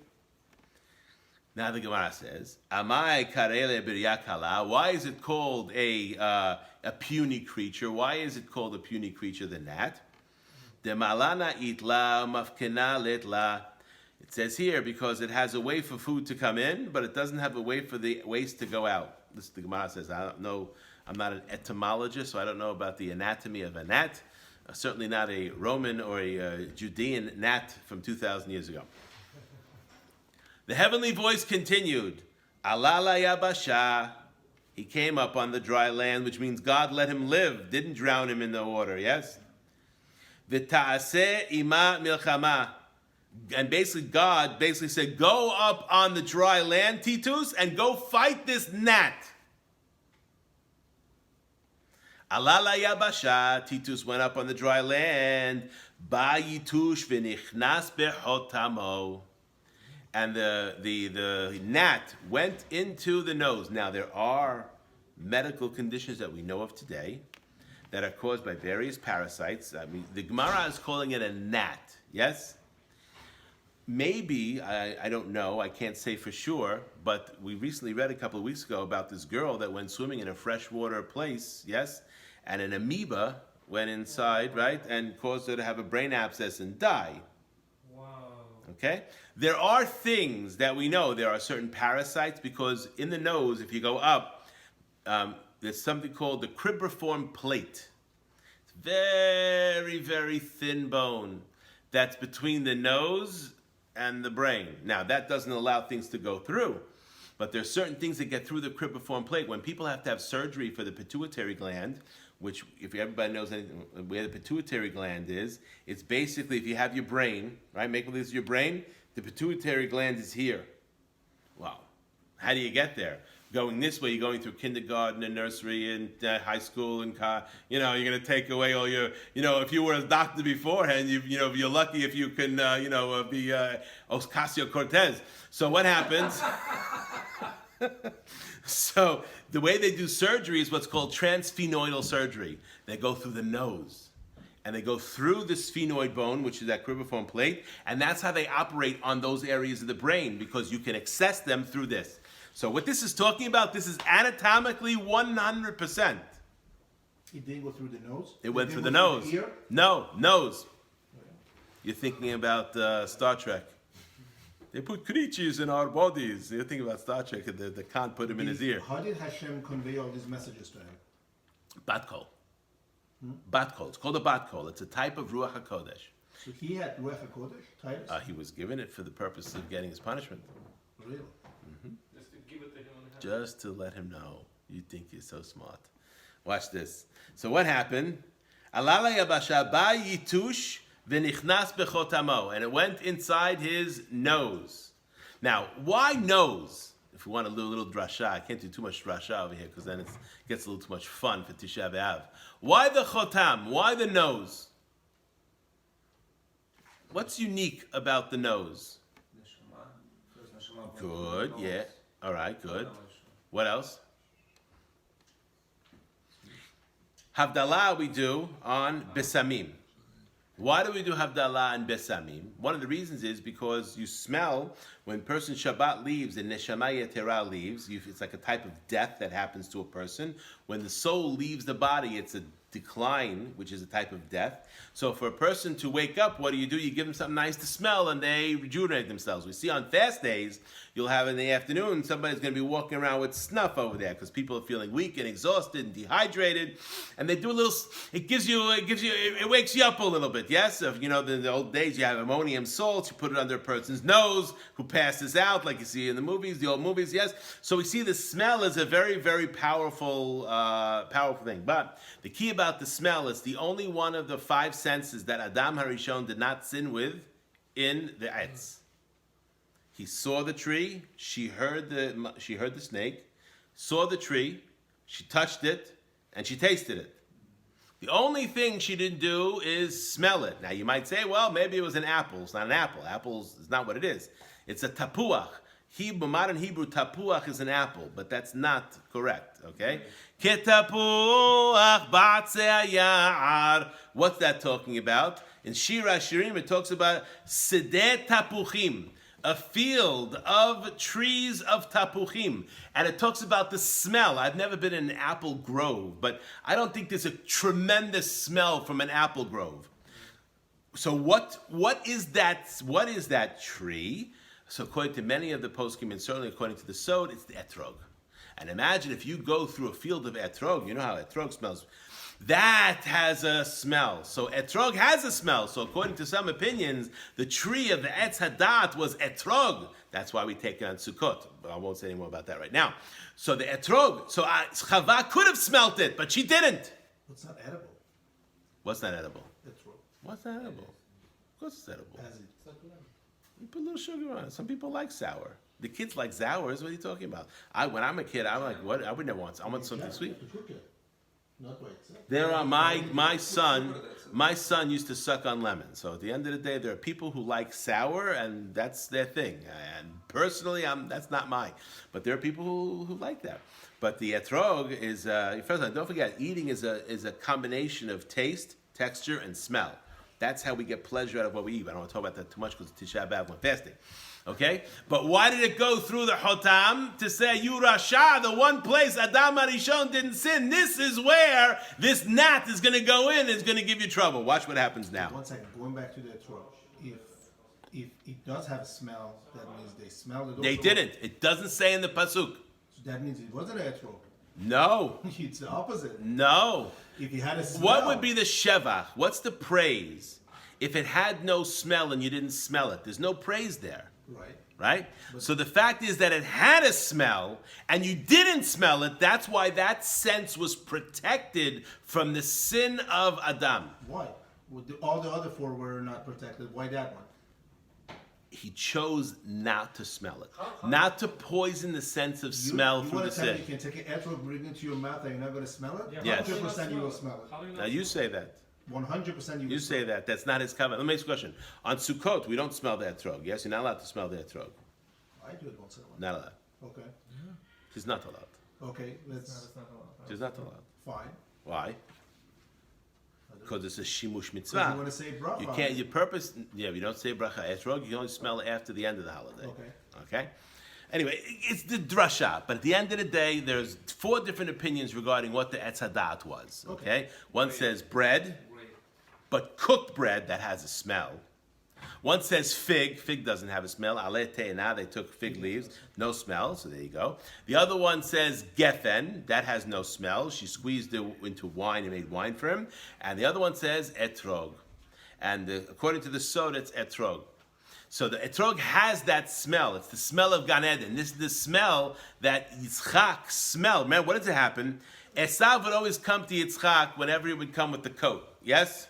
Now the Gemara says, Amai karele biryakala. Why is it called a puny creature? Why is it called a puny creature, the gnat? Demalana itla mafkena letla. It says here because it has a way for food to come in, but it doesn't have a way for the waste to go out. This the Gemara says. I don't know. I'm not an etymologist, so I don't know about the anatomy of a gnat. Certainly not a Roman or a Judean gnat from 2,000 years ago. The heavenly voice continued, Alala Yabasha. He came up on the dry land, which means God let him live, didn't drown him in the water, yes? V'ta'aseh ima milchama. And basically God said, go up on the dry land, Titus, and go fight this gnat. Alala Yabasha, Titus went up on the dry land. Ba Yitush v'nichnas behotamo. And the gnat went into the nose. Now there are medical conditions that we know of today that are caused by various parasites. I mean, the Gemara is calling it a gnat, yes? Maybe, I don't know, I can't say for sure, but we recently read a couple of weeks ago about this girl that went swimming in a freshwater place, yes? And an amoeba went inside, right, and caused her to have a brain abscess and die. Wow. Okay? There are things that we know. There are certain parasites because in the nose, if you go up, there's something called the cribriform plate. It's very, very thin bone that's between the nose and the brain. Now, that doesn't allow things to go through, but there's certain things that get through the cribriform plate. When people have to have surgery for the pituitary gland, which, if everybody knows where the pituitary gland is, it's basically, if you have your brain, right, make believe it's your brain, the pituitary gland is here. Wow. How do you get there? Going this way, you're going through kindergarten and nursery and high school and you're going to take away all your, if you were a doctor beforehand, you're lucky if you can, be Ocasio-Cortez. So what happens? So the way they do surgery is what's called transsphenoidal surgery. They go through the nose, and they go through the sphenoid bone, which is that cribriform plate, and that's how they operate on those areas of the brain, because you can access them through this. So what this is talking about, this is anatomically 100%. It didn't go through the nose? It went It through didn't the go nose. ear? No, nose. You're thinking about Star Trek. They put creatures in our bodies. You're thinking about Star Trek, and they can't put him in his ear. How did Hashem convey all these messages to him? Bat kol. Bat kol. It's called a bat kol. It's a type of Ruach HaKodesh. So he had Ruach HaKodesh, Titus? He was given it for the purpose of getting his punishment. Really? Just to give it to him on the hand. Just to let him know. You think you're so smart. Watch this. So what happened? Alala yabasha ba yitush v'nichnas bechotamo. And it went inside his nose. Now, why nose? If we want to do a little drasha, I can't do too much drasha over here because then it gets a little too much fun for Tisha B'Av. Why the chotam? Why the nose? What's unique about the nose? Neshama. First neshama. Good, nose. yeah. All right, good. Nose. What else? Havdalah we do on Besamim. Why do we do Havdalah and Besamim? One of the reasons is because you smell when person Shabbat leaves and Neshama Yetera leaves. It's like a type of death that happens to a person. When the soul leaves the body, it's a decline, which is a type of death. So for a person to wake up, what do? You give them something nice to smell and they rejuvenate themselves. We see on fast days, you'll have in the afternoon, somebody's going to be walking around with snuff over there because people are feeling weak and exhausted and dehydrated. And they do a little, it wakes you up a little bit, yes? If, the old days, you have ammonium salts, you put it under a person's nose who passes out, like you see in the movies, the old movies, yes? So we see the smell is a very, very powerful thing. But the key about the smell is the only one of the 5 senses that Adam Harishon did not sin with in the Etz. He saw the tree, she heard the snake, saw the tree, she touched it, and she tasted it. The only thing she didn't do is smell it. Now you might say, well, maybe it was an apple. It's not an apple. Apples is not what it is. It's a tapuach. Modern Hebrew, tapuach is an apple, but that's not correct, okay? Ketapuach ba'atzei hayar. What's that talking about? In Shir HaShirim, it talks about sedeh tapuchim, a field of trees of tapuchim. And it talks about the smell. I've never been in an apple grove, but I don't think there's a tremendous smell from an apple grove. So what is that tree? So according to many of the poskim, and certainly according to the Sod, it's the etrog. And imagine if you go through a field of etrog, you know how etrog smells. That has a smell. So etrog has a smell. So according to some opinions, the tree of the Etz Hadat was etrog. That's why we take it on Sukkot. But I won't say any more about that right now. So the etrog, so Chava could have smelt it, but she didn't. It's not edible. What's not edible? Etrog. What's not edible? Of course it's edible. As it. You put a little sugar on it. Some people like sour. The kids like sours. What are you talking about? When I'm a kid, I'm like, what? I would never want. I want something sweet. You have to cook it. Not by itself. There are my son used to suck on lemon. So at the end of the day, there are people who like sour, and that's their thing. And personally, that's not mine. But there are people who like that. But the etrog is first of all, don't forget, eating is a combination of taste, texture, and smell. That's how we get pleasure out of what we eat. I don't want to talk about that too much because it's Tisha B'Av when fasting. Okay? But why did it go through the Chotam to say, you Rasha, the one place Adam Arishon didn't sin? This is where this gnat is going to go in and is going to give you trouble. Watch what happens now. 1 second, going back to the throat. If it does have a smell, that means they smelled it. They didn't. It doesn't say in the Pasuk. That means it wasn't a throat. No. It's the opposite. No. If you had a smell. What would be the shevach? What's the praise? If it had no smell and you didn't smell it, there's no praise there. Right. Right? So the fact is that it had a smell and you didn't smell it. That's why that sense was protected from the sin of Adam. Why? All the other 4 were not protected. Why that one? He chose not to smell it. Not to poison the sense of smell you through the want to tell me sin. you can take an etrog, bring it to your mouth, and you're not going to smell it? Yeah, Yes. 100% you will smell it. How do you Now not you say that. 100% you will You say that. That's not his covenant. Let me ask you a question. On Sukkot, we don't smell the etrog. Yes, you're not allowed to smell the etrog. I do it once in a while. Not allowed. Okay. She's not allowed. Okay, No, let's... that's not allowed. She's not allowed. Fine. Why? Because it's a shimush Because mitzvah. you want to say bracha. You can't. Your purpose. Yeah, you don't say bracha etrog. You can only smell it after the end of the holiday. Okay. Okay. Anyway, it's the drasha. But at the end of the day, there's 4 different opinions regarding what the etz hadat was. Okay. One says bread, Great. but cooked bread that has a smell. One says fig. Fig doesn't have a smell. Ale te'ena, they took fig leaves. No smell, so there you go. The other one says geffen. That has no smell. She squeezed it into wine and made wine for him. And the other one says etrog. And according to the soda, it's etrog. So the etrog has that smell. It's the smell of Gan Eden. This is the smell that Yitzchak smelled. Man, what did it happen? Esav would always come to Yitzchak whenever he would come with the coat. Yes?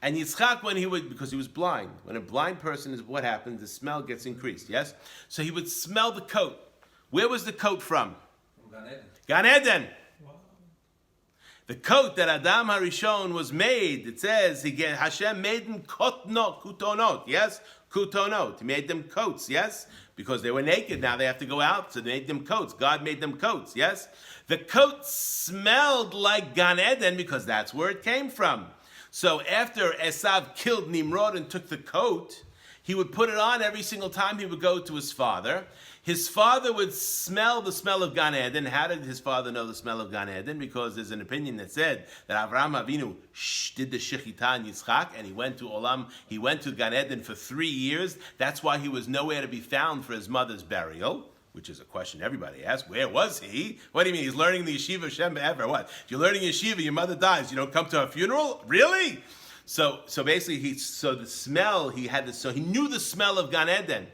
And Yitzchak, when he would, because he was blind, when a blind person is, what happens? The smell gets increased, yes? So he would smell the coat. Where was the coat from? From Gan Eden. Gan Eden. Wow. The coat that Adam Harishon was made, it says, Hashem made them kutonot, yes? Kutonot. He made them coats, yes? Because they were naked, now they have to go out, so they made them coats. God made them coats, yes? The coat smelled like Gan Eden because that's where it came from. So after Esav killed Nimrod and took the coat, he would put it on every single time he would go to his father. His father would smell the smell of Gan Eden. How did his father know the smell of Gan Eden? Because there's an opinion that said that Avraham Avinu did the Shechita in Yitzchak, and he went to Gan Eden for 3 years. That's why he was nowhere to be found for his mother's burial. Which is a question everybody asks. Where was he? What do you mean? He's learning the yeshiva Shem Ever. What? If you're learning yeshiva, your mother dies. You don't come to her funeral? Really? So basically, the smell he had. So he knew the smell of Gan Eden.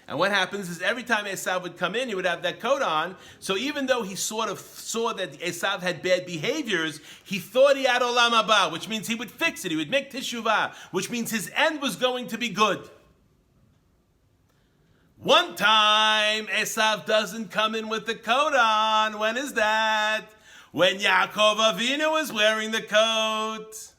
And what happens is every time Esav would come in, he would have that coat on. So even though he sort of saw that Esav had bad behaviors, he thought he had olam haba, which means he would fix it. He would make teshuvah, which means his end was going to be good. One time, Esav doesn't come in with the coat on. When is that? When Yaakov Avinu was wearing the coat.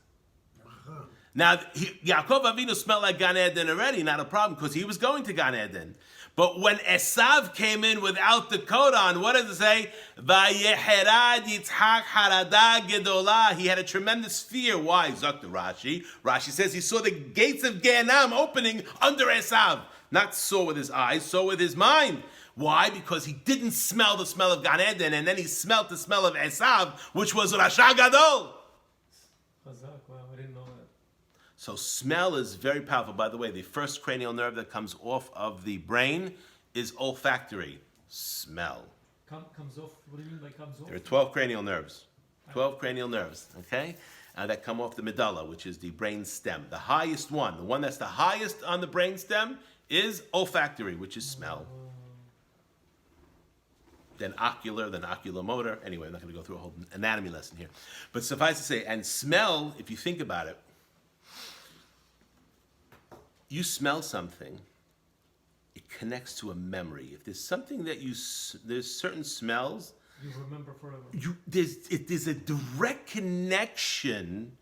Now, Yaakov Avinu smelled like Gan Eden already, not a problem, because he was going to Gan Eden. But when Esav came in without the coat on, what does it say? Vayeherad Yitzhak harada gedolah. He had a tremendous fear. Why? Zok the Rashi. Rashi says he saw the gates of Gehenna opening under Esav. Not saw with his eyes, saw with his mind. Why? Because he didn't smell the smell of Gan Eden, and then he smelled the smell of Esav, which was Rasha Gadol. Chazak, wow, I didn't know that. So smell is very powerful. By the way, the first cranial nerve that comes off of the brain is olfactory. Smell. Comes off, what do you mean by comes off? There are 12 cranial nerves. 12 cranial nerves, okay? That come off the medulla, which is the brain stem. The highest one, the one that's the highest on the brain stem, is olfactory, which is smell. Then oculomotor. Anyway, I'm not going to go through a whole anatomy lesson here. But suffice to say, and smell, if you think about it, you smell something, it connects to a memory. If there's something that there's certain smells, You remember forever. there's a direct connection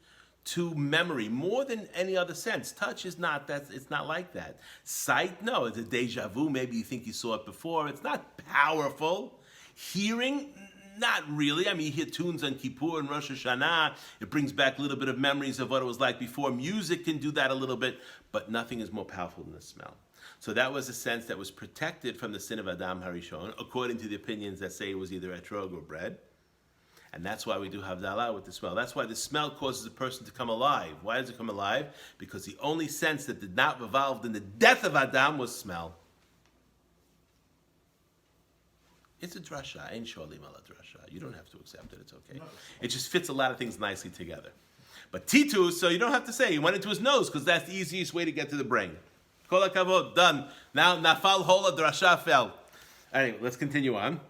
to memory more than any other sense. Touch is not that. It's not like that. Sight, no, it's a deja vu. Maybe you think you saw it before. It's not powerful. Hearing, not really. I mean, you hear tunes on Kippur and Rosh Hashanah. It brings back a little bit of memories of what it was like before. Music can do that a little bit, but nothing is more powerful than the smell. So that was a sense that was protected from the sin of Adam Harishon, according to the opinions that say it was either etrog or bread. And that's why we do Havdalah with the smell. That's why the smell causes a person to come alive. Why does it come alive? Because the only sense that did not evolve in the death of Adam was smell. It's a drasha. Ain't sholim ala drasha. You don't have to accept it. It's okay. It just fits a lot of things nicely together. But Titus, so you don't have to say. He went into his nose because that's the easiest way to get to the brain. Kol hakavod, done. Now, nafal hola drasha fell. Anyway, let's continue on.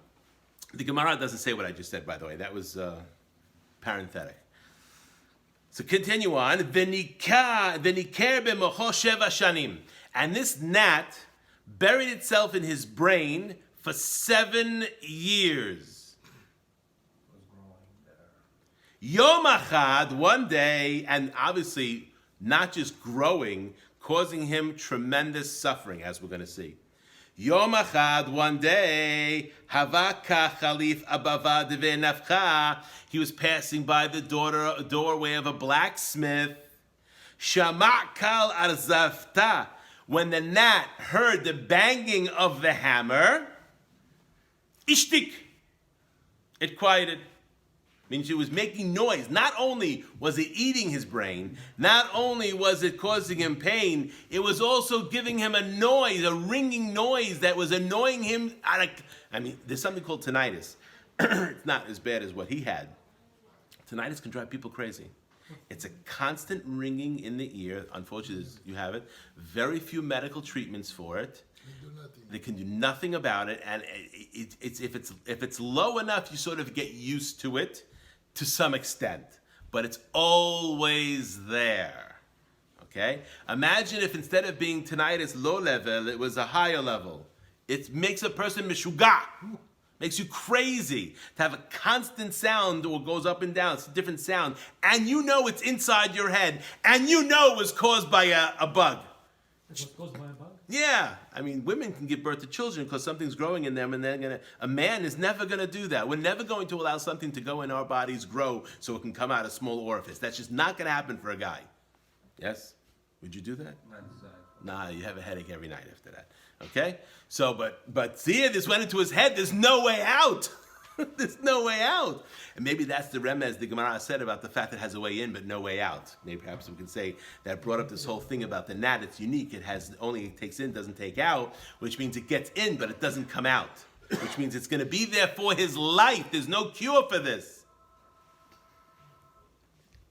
The Gemara doesn't say what I just said, by the way. That was parenthetic. So continue on. V'niker b'mocho sheva shanim. And this gnat buried itself in his brain for 7 years. Yom achad, one day, and obviously not just growing, causing him tremendous suffering, as we're going to see. Yom achad, one day, havaka chalif abava deve nafcha. He was passing by the doorway of a blacksmith. Shama kal arzavta. When the gnat heard the banging of the hammer, ishtik, it quieted. Means it was making noise. Not only was it eating his brain, not only was it causing him pain, it was also giving him a noise, a ringing noise that was annoying him. There's something called tinnitus. It's not as bad as what he had. Tinnitus can drive people crazy. It's a constant ringing in the ear. Unfortunately, you have it. Very few medical treatments for it. They can do nothing about it, and if it's low enough, you sort of get used to it to some extent, but it's always there. Okay? Imagine if instead of being tinnitus low level, it was a higher level. It makes a person mishuga, makes you crazy to have a constant sound or goes up and down. It's a different sound, and you know it's inside your head, and you know it was caused by a bug. It was caused by a bug? Yeah, women can give birth to children because something's growing in them, and a man is never gonna do that. We're never going to allow something to go in our bodies, grow, so it can come out a small orifice. That's just not gonna happen for a guy. Yes? Would you do that? Not exactly. Nah, you have a headache every night after that. Okay? So, but see, this went into his head. There's no way out. There's no way out. And maybe that's the remez the Gemara said about the fact that it has a way in but no way out. Maybe perhaps we can say that brought up this whole thing about the gnat. It's unique. It has only takes in, doesn't take out, which means it gets in but it doesn't come out. Which means it's going to be there for his life. There's no cure for this.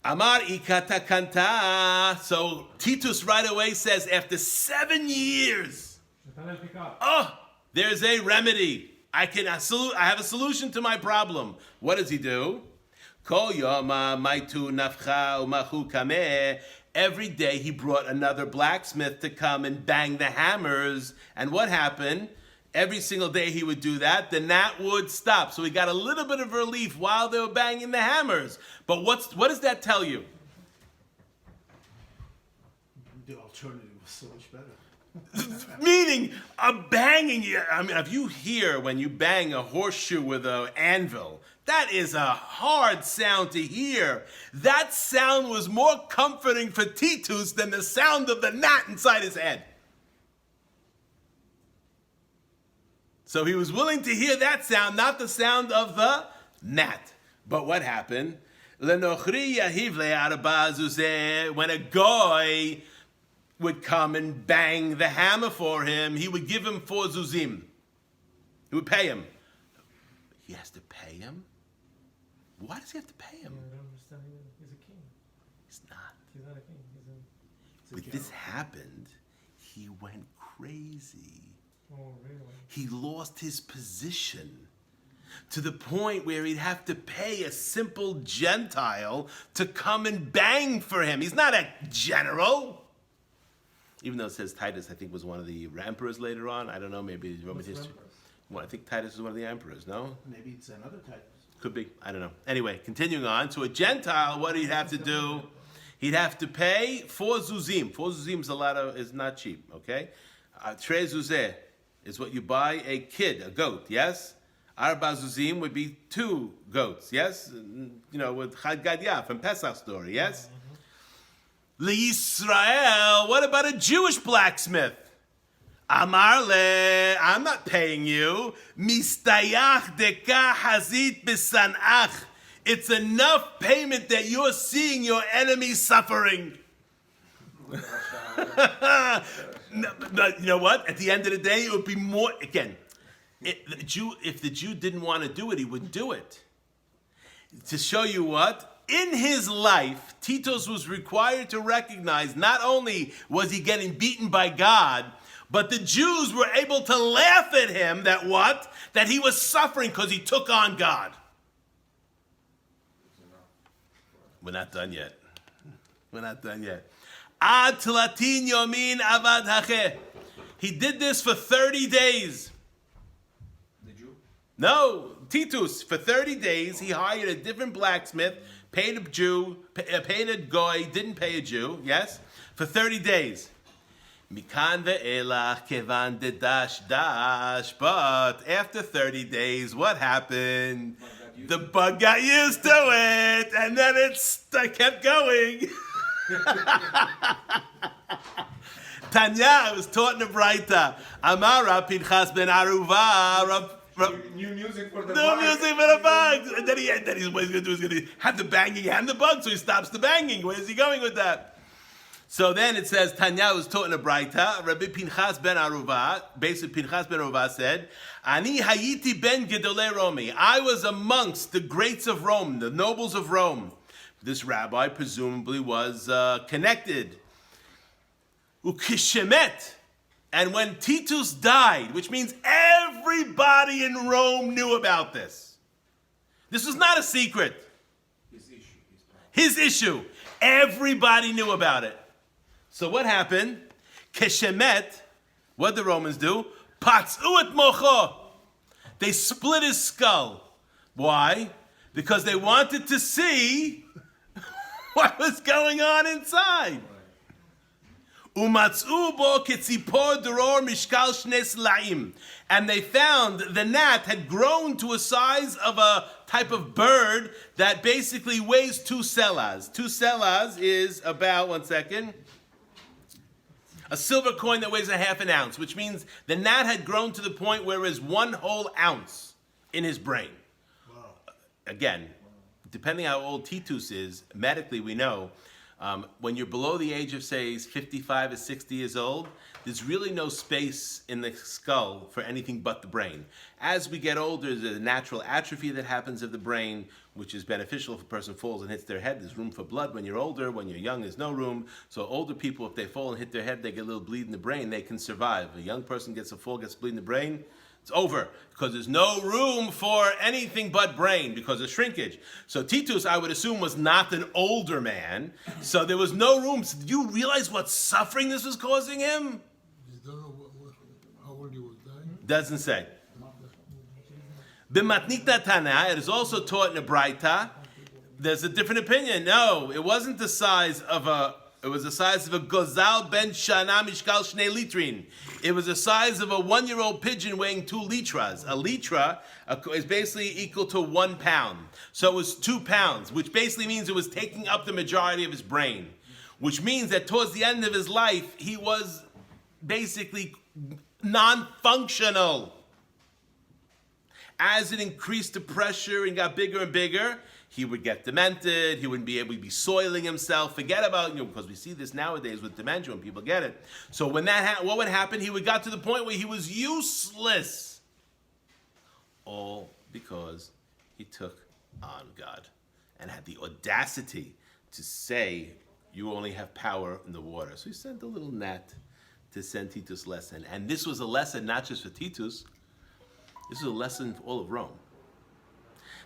Amar ikata kanta. So Titus right away says after 7 years, there's a remedy. I have a solution to my problem. What does he do? Every day he brought another blacksmith to come and bang the hammers. And what happened? Every single day he would do that, the gnat would stop. So he got a little bit of relief while they were banging the hammers. But what does that tell you? The alternative was so much better. Meaning, a banging, if you hear when you bang a horseshoe with an anvil, that is a hard sound to hear. That sound was more comforting for Titus than the sound of the gnat inside his head. So he was willing to hear that sound, not the sound of the gnat. But what happened? When a guy would come and bang the hammer for him, he would give him 4 zuzim. He would pay him. He has to pay him? Why does he have to pay him? I don't understand. He's a king. He's not. He's not a king. When this happened, he went crazy. Oh, really? He lost his position to the point where he'd have to pay a simple Gentile to come and bang for him. He's not a general. Even though it says Titus, I think, was one of the emperors later on. I don't know, maybe Roman history. Well, I think Titus was one of the emperors, no? Maybe it's another Titus. Could be. I don't know. Anyway, continuing on. So a Gentile, what he'd have to do? He'd have to pay 4 zuzim. 4 zuzim is not cheap, okay? Tre zuzeh is what you buy a kid, a goat, yes? Arba zuzim would be 2 goats, yes? With Chad Gadya from Pesach story, yes? L'Yisrael, what about a Jewish blacksmith? Amar le, I'm not paying you. Mistayach deka hazit b'sanach. It's enough payment that you're seeing your enemy suffering. But you know what? At the end of the day, it would be more, again, if the Jew didn't want to do it, he wouldn't do it. To show you what? In his life, Titus was required to recognize not only was he getting beaten by God, but the Jews were able to laugh at him that what? That he was suffering because he took on God. We're not done yet. We're not done yet. Ad tlatin yomin avad hacheh. He did this for 30 days. The Jew? No, Titus. For 30 days, he hired a different blacksmith, paid a Jew, paid a goy, didn't pay a Jew, yes? For 30 days. Mikan ve'elach kevan de dash. But after 30 days, what happened? The bug got used to it, and then I kept going. Tanya was taught in the Braita. Amara Pinchas ben Aruva. New music for the No music for the bugs. And then he's what he's going to do is going to have the banging and the bug, so he stops the banging. Where's he going with that? So then it says, Tanya was taught in a Braita. Rabbi Pinchas ben Aruva, basically Pinchas ben Aruva said, Ani hayiti ben gedolei Romi. I was amongst the greats of Rome, the nobles of Rome. This rabbi presumably was connected. Ukishemet. And when Titus died, which means everybody in Rome knew about this. This was not a secret. His issue. Everybody knew about it. So what happened? Keshemet, what did the Romans do? Patzu et mocho. They split his skull. Why? Because they wanted to see what was going on inside. Umatzu bo ketzipor doror mishkal shnei slaim. And they found the gnat had grown to a size of a type of bird that basically weighs 2 selas. 2 selas is about, a silver coin that weighs a half an ounce, which means the gnat had grown to the point where it was 1 whole ounce in his brain. Wow. Again, depending how old Titus is, medically we know, when you're below the age of, say, 55 or 60 years old, there's really no space in the skull for anything but the brain. As we get older, there's a natural atrophy that happens of the brain, which is beneficial if a person falls and hits their head. There's room for blood when you're older. When you're young, there's no room. So older people, if they fall and hit their head, they get a little bleed in the brain, they can survive. A young person gets a fall, gets bleed in the brain, it's over, because there's no room for anything but brain because of shrinkage. So Titus, I would assume, was not an older man, so there was no room. So do you realize what suffering this was causing him? You don't know how old he was dying? Doesn't say. B'matnita Tana, it is also taught in a Braita. There's a different opinion. No, it wasn't the size of a. It was the size of a gozal ben shana mishkal shnei litrin. It was the size of a 1-year-old pigeon weighing 2 litras. A litra is basically equal to 1 pound. So it was 2 pounds, which basically means it was taking up the majority of his brain. Which means that towards the end of his life, he was basically non-functional. As it increased the pressure and got bigger and bigger, he would get demented. He wouldn't be able to be soiling himself. Forget about, because we see this nowadays with dementia when people get it. So when that what would happen? He would got to the point where he was useless. All because he took on God and had the audacity to say, you only have power in the water. So he sent a little gnat to send Titus a lesson. And this was a lesson not just for Titus. This is a lesson for all of Rome.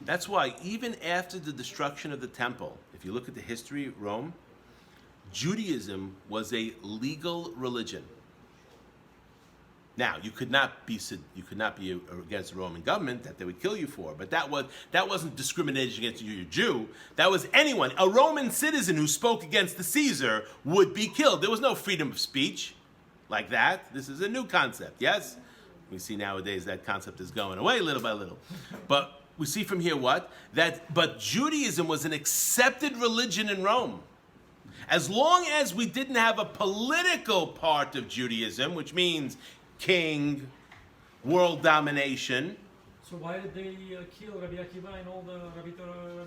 That's why even after the destruction of the temple, if you look at the history of Rome, Judaism was a legal religion. Now, you could not be against the Roman government that they would kill you for, but that wasn't discrimination against you, you're a Jew. That was anyone. A Roman citizen who spoke against the Caesar would be killed. There was no freedom of speech like that. This is a new concept, yes? We see nowadays that concept is going away little by little. But we see from here what? But Judaism was an accepted religion in Rome. As long as we didn't have a political part of Judaism, which means king, world domination, So why did they kill Rabbi Akiva and all the Rabbi Torah?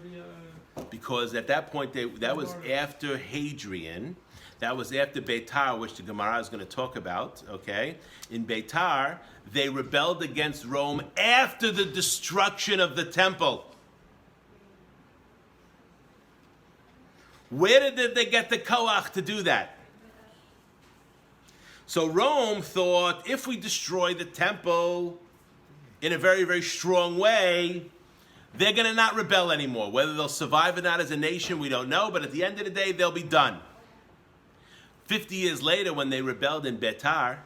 because at that point that was after Hadrian, that was after Beitar, which the Gemara is going to talk about. Okay, in Beitar they rebelled against Rome after the destruction of the temple. Where did they get the koach to do that? So Rome thought, if we destroy the temple in a very, very strong way, they're going to not rebel anymore. Whether they'll survive or not as a nation, we don't know, but at the end of the day, they'll be done. 50 years later, when they rebelled in Beitar,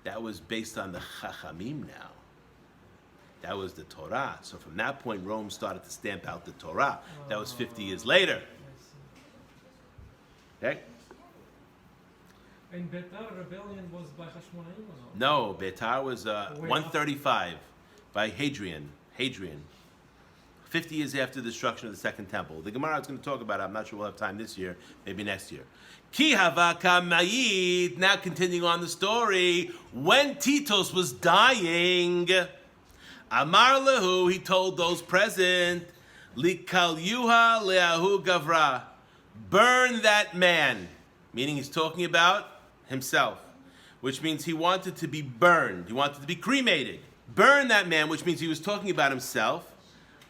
that was based on the Chachamim now. That was the Torah. So from that point, Rome started to stamp out the Torah. That was 50 years later. Okay? And Beitar rebellion was by Hashmonaim or No, Beitar was 135 by Hadrian. 50 years after the destruction of the Second Temple. The Gemara is going to talk about it. I'm not sure we'll have time this year, maybe next year. Ki havaka mayit. Now continuing on the story. When Titus was dying, Amar lehu, he told those present, Likal yuha leahu gavra. Burn that man. Meaning he's talking about himself, which means he wanted to be burned. He wanted to be cremated. Burn that man, which means he was talking about himself.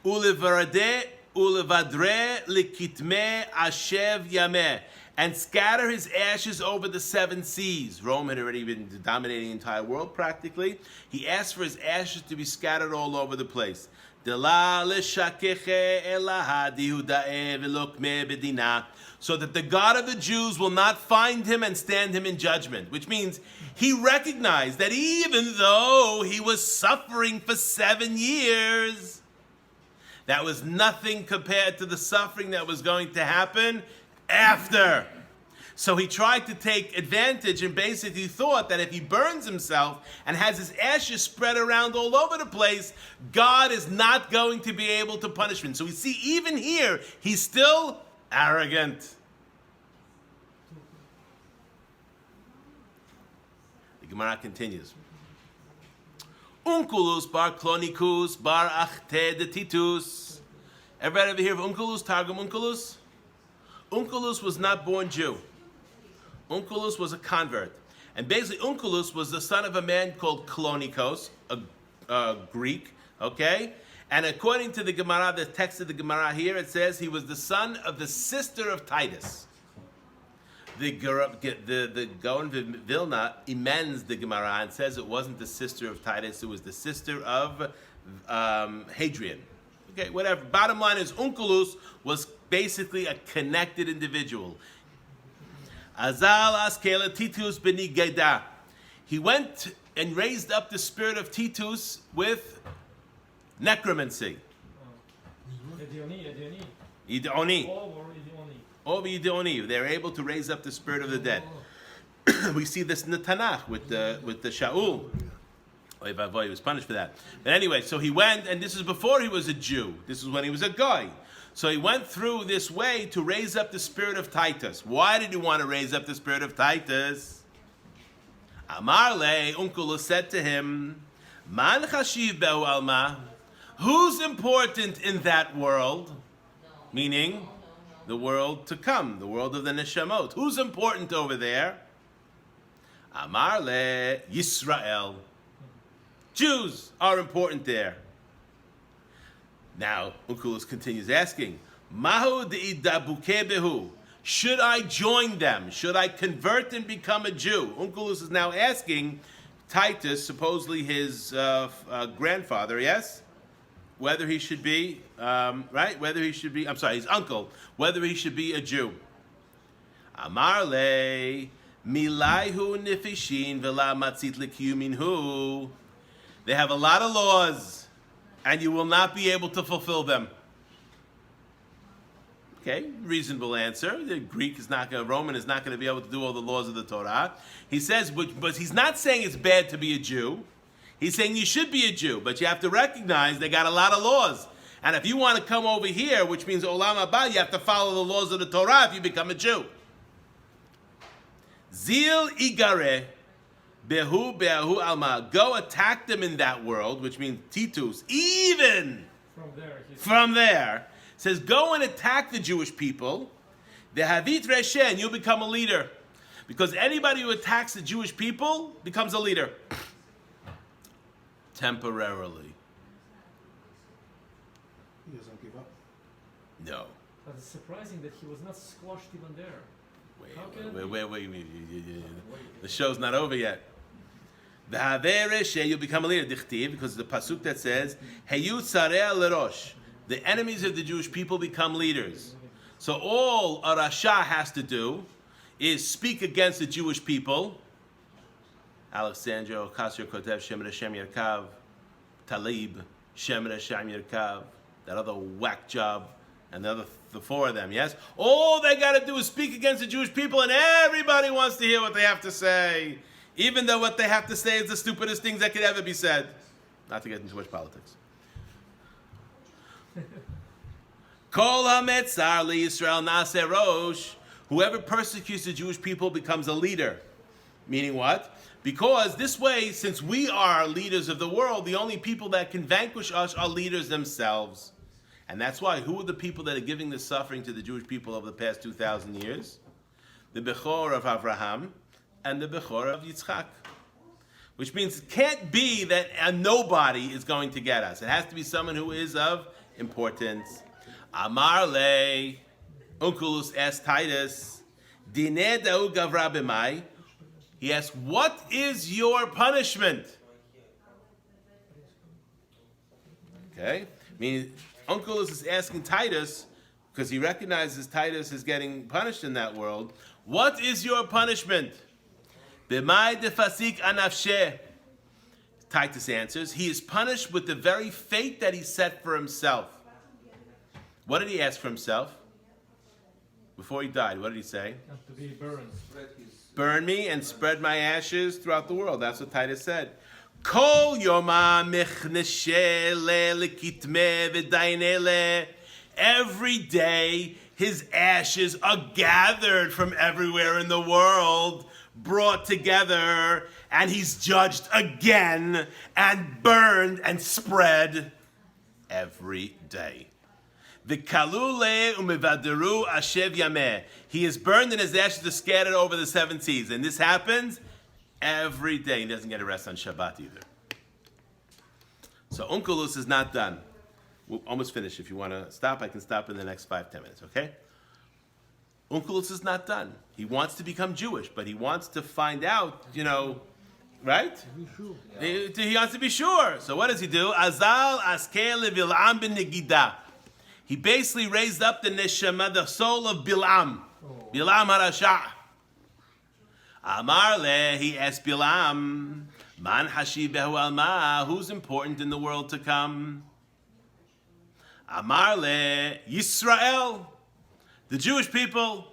Ulevadre likitme ashev yameh, and scatter his ashes over the 7 seas. Rome had already been dominating the entire world practically. He asked for his ashes to be scattered all over the place. So that the God of the Jews will not find him and stand him in judgment. Which means he recognized that even though he was suffering for 7 years, that was nothing compared to the suffering that was going to happen after. So he tried to take advantage and basically thought that if he burns himself and has his ashes spread around all over the place, God is not going to be able to punish him. So we see even here, he's still arrogant. The Gemara continues. Unculus bar Clonicus bar Achte de Titus. Everybody ever hear of Unculus, Targum Unculus? Unculus was not born Jew. Unculus was a convert. And basically Unculus was the son of a man called Clonicos, a Greek, okay? And according to the Gemara, the text of the Gemara here, it says he was the son of the sister of Titus. The Gaon Vilna amends the Gemara and says it wasn't the sister of Titus, it was the sister of Hadrian. Okay, whatever. Bottom line is Unculus was basically a connected individual. Azal askela Titus beni Geda. He went and raised up the spirit of Titus with necromancy. Idoni. Over Idoni. They're able to raise up the spirit of the dead. We see this in the Tanakh with the Shaul. He was punished for that. But anyway, so he went, and this is before he was a Jew. This is when he was a guy. So he went through this way to raise up the spirit of Titus. Why did he want to raise up the spirit of Titus? Amarle, Unculus said to him, Man chashiv behu alma. Who's important in that world? Meaning, the world to come, the world of the neshamot. Who's important over there? Amarle, Yisrael. Jews are important there. Now, Unculus continues asking, Mahu de'idabuke behu. Should I join them? Should I convert and become a Jew? Unculus is now asking Titus, supposedly his grandfather, yes? Whether he should be, his uncle, whether he should be a Jew. Amarle, milaihu nifishin vela matzit likiyuminhu. They have a lot of laws, and you will not be able to fulfill them. Okay, reasonable answer. The Roman is not going to be able to do all the laws of the Torah. He says, but he's not saying it's bad to be a Jew. He's saying you should be a Jew, but you have to recognize they got a lot of laws. And if you want to come over here, which means Olam Haba, you have to follow the laws of the Torah if you become a Jew. Zil igare behu behu alma. Go attack them in that world, which means titus. Even from there, says go and attack the Jewish people. The havit reshen, you'll become a leader, because anybody who attacks the Jewish people becomes a leader temporarily. He doesn't give up. No. But it's surprising that he was not squashed even there. Wait. The show's not over yet. The Havereshe, you'll become a leader, Dichtiv, because the pasuk that says, Heyu Tzareh Lerosh. The enemies of the Jewish people become leaders. So all a Rasha has to do is speak against the Jewish people. Alexandra Ocasio Kotev, Shem Reshem Yerkav, Talib, Shem Reshem Yerkav, that other whack job, and the four of them, yes? All they got to do is speak against the Jewish people, and everybody wants to hear what they have to say, even though what they have to say is the stupidest things that could ever be said. Not to get into too much politics. Kol hametzar liYisrael naseh rosh. Whoever persecutes the Jewish people becomes a leader. Meaning what? Because this way, since we are leaders of the world, the only people that can vanquish us are leaders themselves. And that's why, who are the people that are giving this suffering to the Jewish people over the past 2,000 years? The Bechor of Avraham and the Bechor of Yitzchak. Which means it can't be that a nobody is going to get us. It has to be someone who is of importance. Amar le, Onkelos asked Titus, Dineh da'u gavra b'mai. He asked, what is your punishment? Okay, meaning Onkelos is asking Titus, because he recognizes Titus is getting punished in that world. What is your punishment? B'mai defasik anafsheh. Titus answers, he is punished with the very fate that he set for himself. What did he ask for himself? Before he died, what did he say? To be burned. Burn me and spread my ashes throughout the world. That's what Titus said. Kol yoma mechnesheh lekitmeh v'dainele. Every day his ashes are gathered from everywhere in the world, brought together, and he's judged again and burned and spread every day. The kalule umevaderu ashev yameh. He is burned and his ashes are scattered over the 7 seas. And this happens every day. He doesn't get a rest on Shabbat either. So Onkelos is not done. We'll almost finish. If you want to stop, I can stop in the next 5-10 minutes, okay? Onkelos is not done. He wants to become Jewish, but he wants to find out, right? Be sure. He wants to be sure. So what does he do? Azal askel leVil'am ben negida. He basically raised up the neshama, the soul of Bilam. Bilam harasha. Amar le, he asked Bilam, man hashibehu alma, who's important in the world to come? Amar le, Yisrael, the Jewish people.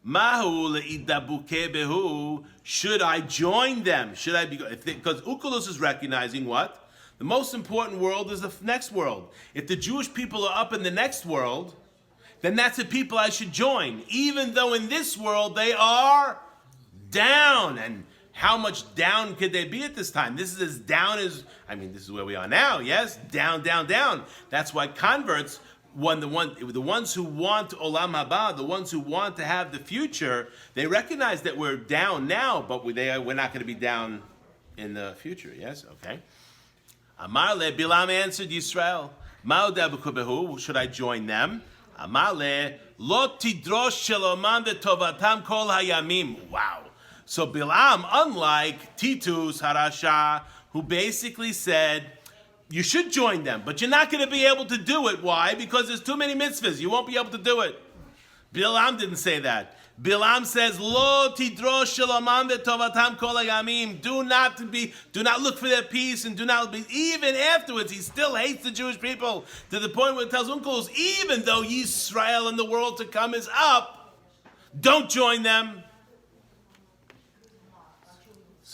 Mahu le'idabuke behu, should I join them? Should I be? Because Onkelos is recognizing what? The most important world is the next world. If the Jewish people are up in the next world, then that's the people I should join, even though in this world they are down. And how much down could they be at this time? This is as down as, this is where we are now, yes? Down, down, down. That's why converts, the ones who want Olam Haba, the ones who want to have the future, they recognize that we're down now, but we're not going to be down in the future, yes? Okay. Amar le, Bilam answered Yisrael, Ma'odabukubehu, should I join them? Amar le, lo tidrosh sheloman v'tovatam kol hayamim. Wow. So Bilam, unlike Titus Harasha, who basically said, you should join them, but you're not going to be able to do it. Why? Because there's too many mitzvahs. You won't be able to do it. Bilam didn't say that. Bilam says, "Lo tidrosh shelamam v'tovatam kol hayamim." Do not look for their peace, and do not be. Even afterwards, he still hates the Jewish people to the point where it tells Onkelos, even though Yisrael in the world to come is up, don't join them.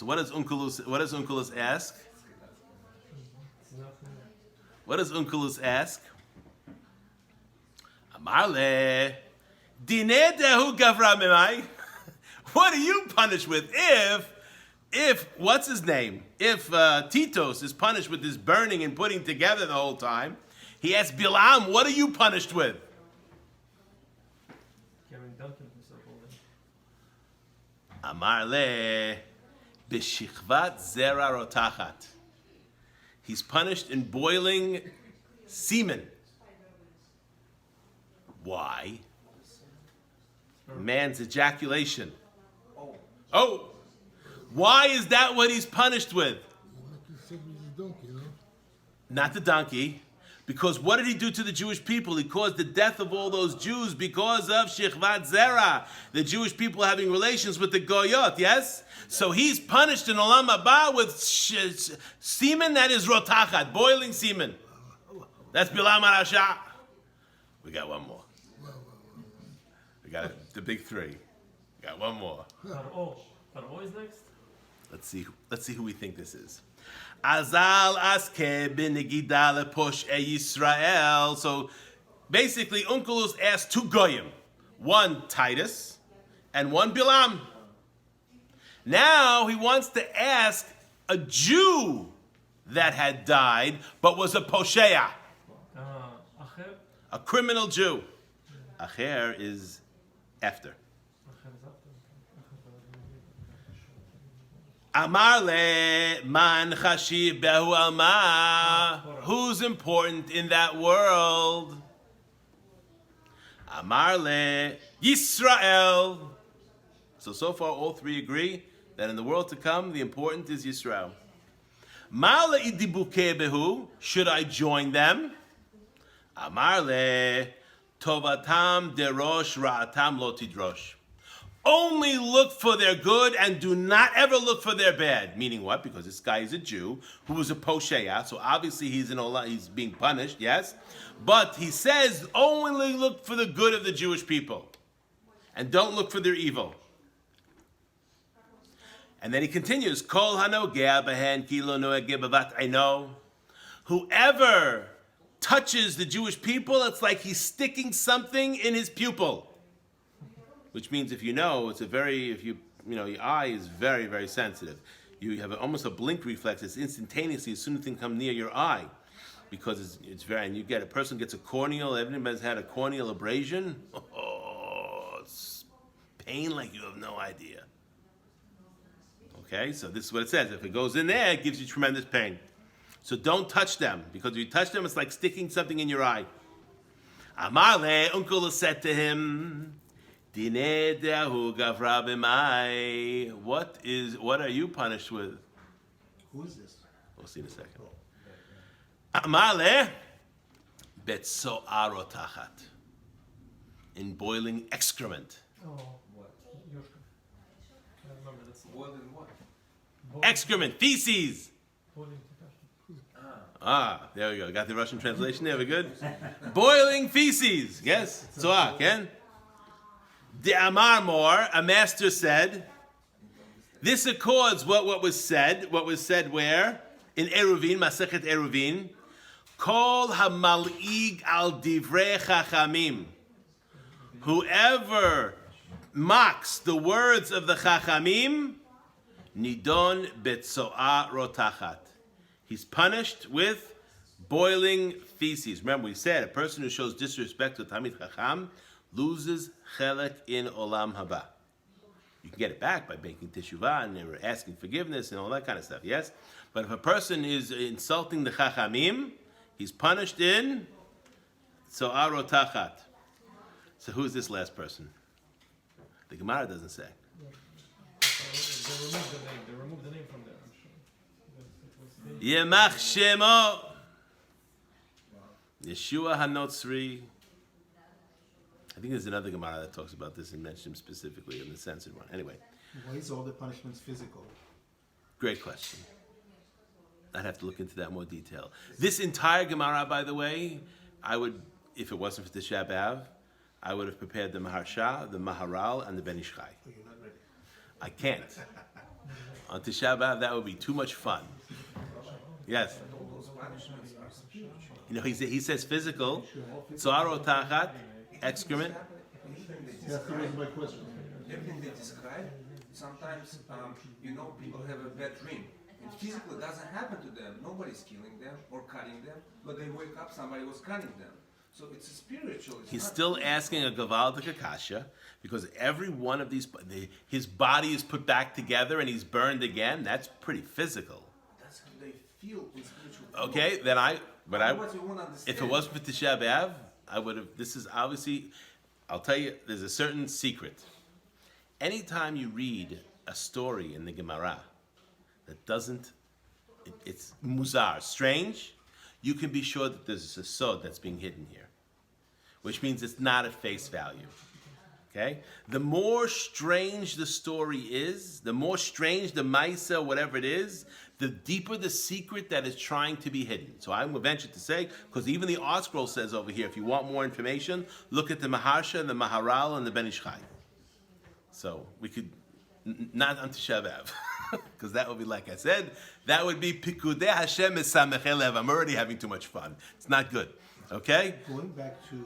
So what does Unculus ask? It's not, What does Unculus ask? Amarle, Dineh dehu gavra memai. What are you punished with if what's his name? If Titos is punished with this burning and putting together the whole time, he asks Bilam, what are you punished with? carrying dunking himself all day. Amarle, b'shikvat zera rotachat. He's punished in boiling semen. Why? Man's ejaculation. Oh, why is that what he's punished with? You make it simple as a donkey, you know? Not the donkey. Because what did he do to the Jewish people? He caused the death of all those Jews because of Shechvat Zera, the Jewish people having relations with the Goyot, yes? So he's punished in Olam Haba with semen that is rotachat, boiling semen. That's Bilam HaRasha. We got one more. We got the big three. We got one more. Paro is next. Let's see who we think this is. Azal aske b'negida leposh Yisrael. So basically, Unculus asked two goyim, one Titus and one Bilam. Now he wants to ask a Jew that had died but was a posheya, Acher. a criminal Jew. Acher is after. Acher is after. Amarle man chashiv behu alma. Who's important in that world? Amarle Yisrael. So far all three agree that in the world to come, the important is Yisrael. Marle idibuke behu. Should I join them? Amarle tovatam derosh ra'atam lo tidrosh. Only look for their good and do not ever look for their bad. Meaning what? Because this guy is a Jew who was a posheya, so obviously he's being punished, yes? But he says only look for the good of the Jewish people and don't look for their evil. And then he continues, Kol hanogea behen ki lo noegeh bavat eino. Whoever touches the Jewish people, it's like he's sticking something in his pupil. Which means if you know, your eye is very, very sensitive. You have almost a blink reflex. It's instantaneously as soon as things come near your eye. Because it's very, and a person gets a corneal, everybody's had a corneal abrasion. Oh, it's pain like you have no idea. Okay, so this is what it says. If it goes in there, it gives you tremendous pain. So don't touch them, because if you touch them, it's like sticking something in your eye. Amarle, Uncle said to him, Dineh dehu gavra b'mai. What are you punished with? Who is this? We'll see in a second. Amarle, betzo'ah rotachat. In boiling excrement. Oh, what? Yoshka. I remember that's Boiled in what? Excrement, feces. boiling There we go. Got the Russian translation there. We good? Boiling feces. Yes. Tzoah, Ken? The Amar Mor, a master said, this accords what was said where? In Eruvin, Masechet Eruvin, Kol hamal'ig al divrei chachamim. Whoever mocks the words of the chachamim, nidon betzo'ah rotachat. He's punished with boiling feces. Remember, we said a person who shows disrespect to Talmid Chacham loses chelek in Olam Haba. You can get it back by making teshuvah and asking forgiveness and all that kind of stuff, yes? But if a person is insulting the Chachamim, he's punished in Tzo'ah rotachat. So who's this last person? The Gemara doesn't say. They removed the name from there, I'm sure. Yemach Shemo. Yeshua HaNotzri. I think there's another Gemara that talks about this and mentions him specifically in the censored one. Anyway. Why is all the punishments physical? Great question. I'd have to look into that in more detail. This entire Gemara, by the way, I would, if it wasn't for Tisha B'Av, I would have prepared the Maharsha, the Maharal, and the Ben Ish Chai. Oh, you're not ready. I can't. On Tisha B'Av, that would be too much fun. Yes. All those punishments are spiritual. You know, he says physical. Tzaro tachat, excrement. That's the reason my question. Everything they describe, sometimes, people have a bad dream. And physically it doesn't happen to them. Nobody's killing them or cutting them, but they wake up, somebody was cutting them. So it's a spiritual. He's still asking a gavaldik akasha because every one of these, his body is put back together and he's burned again. That's pretty physical. That's how they feel in spiritual. Okay, then Otherwise we won't understand. if it wasn't for Tisha B'Av, I would have. This is obviously, I'll tell you, there's a certain secret. Anytime you read a story in the Gemara that doesn't, it's muzar, strange, you can be sure that there's a sod that's being hidden here, which means it's not at face value. Okay? The more strange the story is, the more strange the maisa, whatever it is, the deeper the secret that is trying to be hidden. So I'm going to venture to say, because even the Art Scroll says over here, if you want more information, look at the Maharsha, the Maharal, and the Ben Ish Chai. So we could, not on Tisha B'Av, because that would be, like I said, that would be Pikudei Hashem Mesamech Elev. I'm already having too much fun. It's not good. Okay? Going back to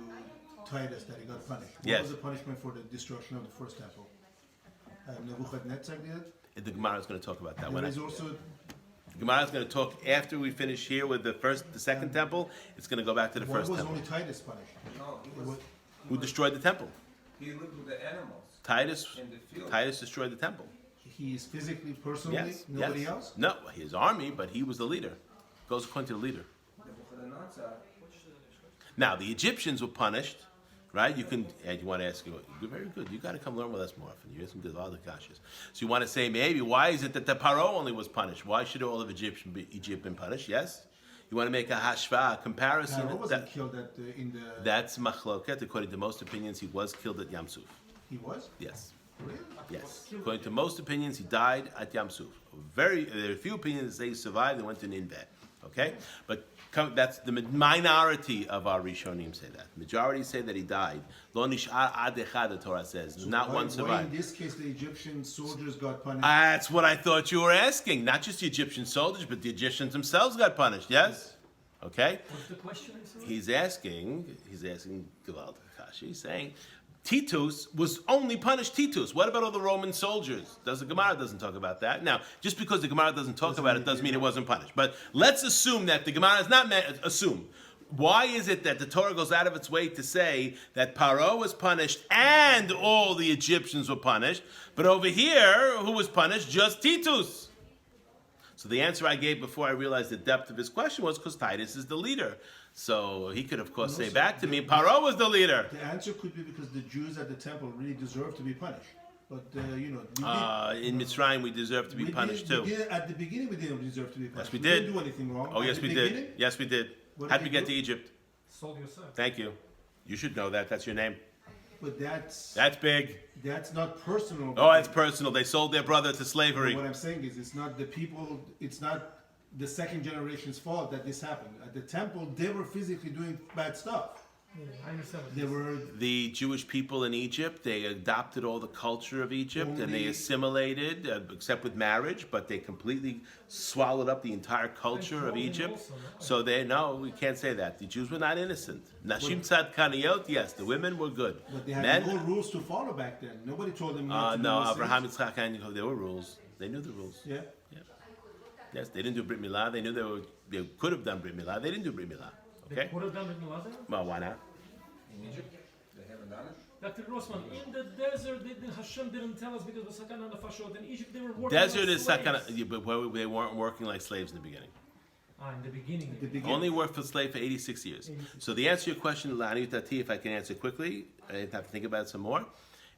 Titus, that he got punished. What Yes. was the punishment for the destruction of the first temple? Nebuchadnezzar did. The Gemara is going to talk about that. There is also The Gemara is going to talk after we finish here with the second temple. It's going to go back to the why first was temple. only Titus punished? No, Who destroyed the temple? he lived with the animals Titus. in the field. Titus destroyed the temple. He is physically, personally, Yes. nobody yes. else? No, his army, but he was the leader. Goes according to the leader. Nebuchadnezzar, Now the Egyptians were punished, right? You can, and you want to ask, you're very good. You got to come learn with us more often. You have some good other kashas. So you want to say, maybe why is it that the Paro only was punished? Why should all of Egypt been punished? Yes. You want to make a hashva, a comparison. Pharaoh wasn't killed in the. That's machloket. According to most opinions, he was killed at Yam Suf. He was? Yes. Really? Yes. According to most opinions, he died at Yam Suf. There are a few opinions that say he survived and went to Nineveh. Okay? But that's the minority of our Rishonim say that. Majority say that he died. Lo nish'ar ad echad, the Torah says. So Not why, one Why survived. in this case the Egyptian soldiers got punished? That's what I thought you were asking. Not just the Egyptian soldiers, but the Egyptians themselves got punished. Yes? Okay? What's the question? He's asking Gevald Kashi, he's saying, Titus was only punished Titus. What about all the Roman soldiers? The Gemara doesn't talk about that. Now, just because the Gemara doesn't talk about it doesn't mean it wasn't punished. But let's assume that the Gemara is not meant, assume. Why is it that the Torah goes out of its way to say that Paro was punished and all the Egyptians were punished, but over here, who was punished? Just Titus. So the answer I gave before I realized the depth of his question was because Titus is the leader. So he could, of course, say back to me, Paro was the leader. The answer could be because the Jews at the temple really deserve to be punished. But, In Mitzrayim, we deserve to be punished too. At the beginning, we didn't deserve to be punished. Yes, we did. didn't do anything wrong. Oh, At yes, the we beginning, did. Yes, we did. What How did did we they get do? to Egypt? Sold yourself. Thank you. You should know that. That's your name. But that's big. that's not personal. Oh, it's personal. They sold their brother to slavery. What I'm saying is, it's not the people. It's not the second generation's fault that this happened. At the temple, they were physically doing bad stuff. Yeah, I understand. What They you're were. The Jewish people in Egypt, they adopted all the culture of Egypt and they Only- assimilated, except with marriage, but they completely swallowed up the entire culture of clothing Egypt. also, no? So we can't say that. The Jews were not innocent. Nashim tzadkaniyot, yes, the women were good. But they had Men, no rules to follow back then. Nobody told them not to no, do those Abraham, things. Yitzchak, and Yaakov, there were rules. They knew the rules. Yeah. Yes, they didn't do Brit Milah. They knew they could have done Brit Milah. They didn't do Brit Milah. They Okay? would have done it in Laza? Well, why not? in Egypt, they haven't done it. Dr. Grossman, in the desert, Hashem didn't tell us because of Sakana Nefashot. In Egypt, they were working Desert like is slaves. sakana, yeah, but they weren't working like slaves in the beginning. In the beginning. At the beginning. Only worked for slave for 86 years. So the answer to your question, Lani Tati, if I can answer quickly, I didn't have to think about it some more,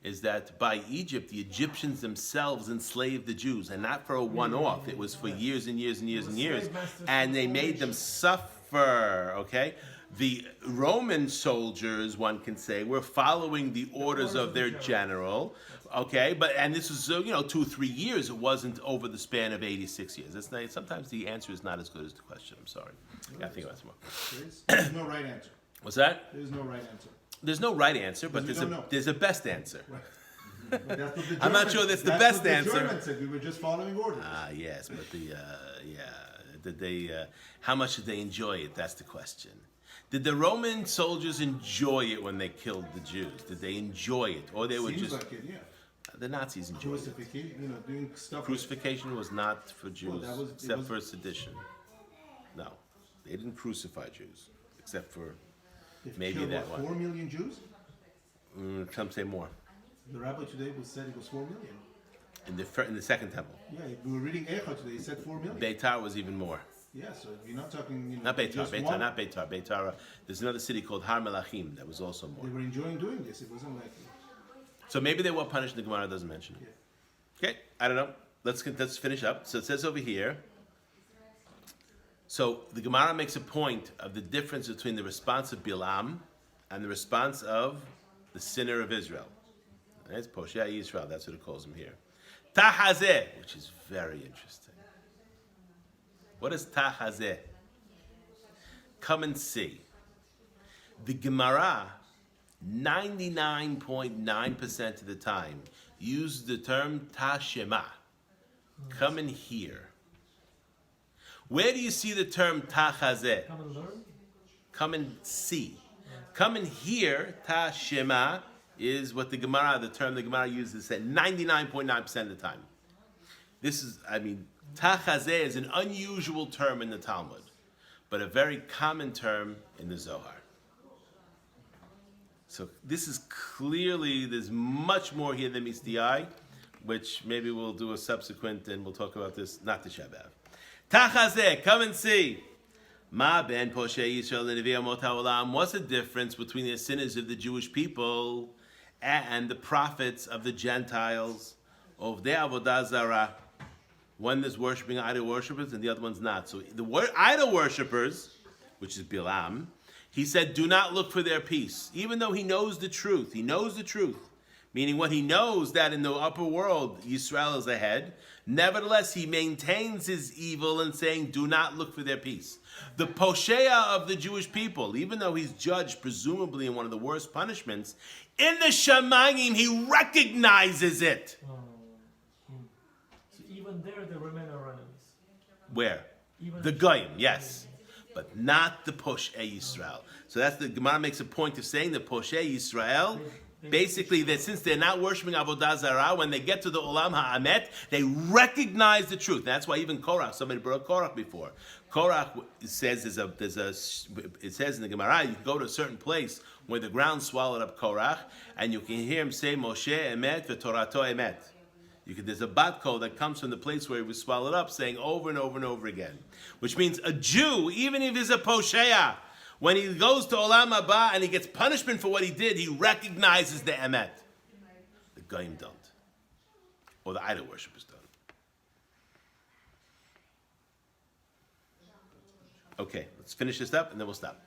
is that by Egypt, the Egyptians themselves enslaved the Jews, and not for a one-off. It was for years and years and years and years. Slave masters And they for made them nations. suffer, okay? The Roman soldiers, one can say, were following the orders of their general, okay? And this was, 2 or 3 years. It wasn't over the span of 86 years. It's not, sometimes the answer is not as good as the question. I'm sorry. I think about some more. There's no right answer. What's that? There's no right answer. There's no right answer, but Because we don't know. there's a best answer. Right. But that's what the I'm not Germans- sure that's the what best the answer. Germans said. We were just following orders. Yes, but did they? How much did they enjoy it? That's the question. Did the Roman soldiers enjoy it when they killed the Jews? Did they enjoy it, or they were Seems just like it, yeah. the Nazis enjoyed it? Crucifixion, doing stuff. Crucifixion was not for Jews, that was- it except was- for sedition. No, they didn't crucify Jews, except for They've maybe killed, that what, one. 4 million Jews? Some say more. The rabbi today said it was 4 million. In the second temple, Yeah, we were reading Echa today. He said 4 million. Beitar was even more. Yeah, so you're not talking. Not Beitar, just Beitar, one. not Beitar, Beitar. There's another city called Har Melachim that was also more. They were enjoying doing this. It wasn't like. So maybe they were punished. The Gemara doesn't mention it. Yeah. Okay, I don't know. Let's finish up. So it says over here. So the Gemara makes a point of the difference between the response of Bilam and the response of the sinner of Israel. It's Poshea Yisrael. That's what it calls him here. Tahazeh, which is very interesting. What is Tahazeh? Come and see. The Gemara, 99.9% of the time, uses the term Tashema. Come and hear. Where do you see the term Tahazeh? Come and learn. Come and see. Come and hear, Tashema, is what the term the Gemara uses at 99.9% of the time. This is, Tachazeh is an unusual term in the Talmud, but a very common term in the Zohar. So this is clearly, there's much more here than meets the eye, which maybe we'll do a subsequent, and we'll talk about this, not Tisha B'Av. Tachazeh, come and see. Ma ben Poshei Yisrael and Nevi'ei Amot HaOlam. What's the difference between the sinners of the Jewish people and the prophets of the Gentiles? Of the Avodah Zarah. One is worshiping idol worshippers and the other one's not. So the idol worshippers, which is Bilam, he said, do not look for their peace. Even though he knows the truth. He knows the truth. Meaning what he knows that in the upper world, Yisrael is ahead. Nevertheless, he maintains his evil and saying, do not look for their peace. The Poshea of the Jewish people, even though he's judged presumably in one of the worst punishments, in the Shamayim, he recognizes it. So even there, they remain our enemies. Where? Even The Goyim, yes. But not the Poshei Yisrael. So that's the Gemara makes a point of saying the Poshei Yisrael, basically that since they're not worshiping Avodah Zarah, when they get to the Olam HaAmet, they recognize the truth. That's why even Korach, somebody brought Korach before. Korach says it says in the Gemara, you can go to a certain place where the ground swallowed up Korach, and you can hear him say Moshe Emet v'Torato Emet. There's a bat call that comes from the place where he was swallowed up, saying over and over and over again. Which means a Jew, even if he's a Poshea, when he goes to Olam Haba and he gets punishment for what he did, he recognizes the Emet. The Goyim don't. Or the idol worshippers don't. Okay, let's finish this up and then we'll stop.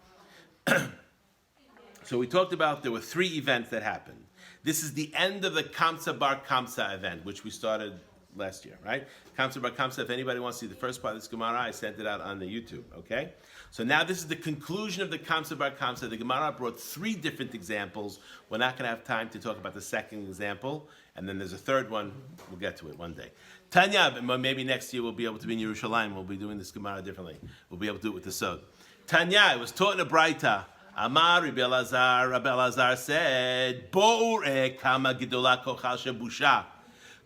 So we talked about there were 3 events that happened. This is the end of the Kamsa Bar Kamsa event, which we started last year, right? Kamsa Bar Kamsa, if anybody wants to see the first part of this Gemara, I sent it out on the YouTube, okay? So now this is the conclusion of the Kamsa Bar Kamsa. The Gemara brought 3 different examples. We're not going to have time to talk about the second example, and then there's a third one. We'll get to it one day. Tanya, maybe next year we'll be able to be in Yerushalayim. We'll be doing this Gemara differently. We'll be able to do it with the Sod. Tanya, it was taught in a Braita. Amar Rabbi Elazar said, Bo'ure kama gidola kochal shebusha.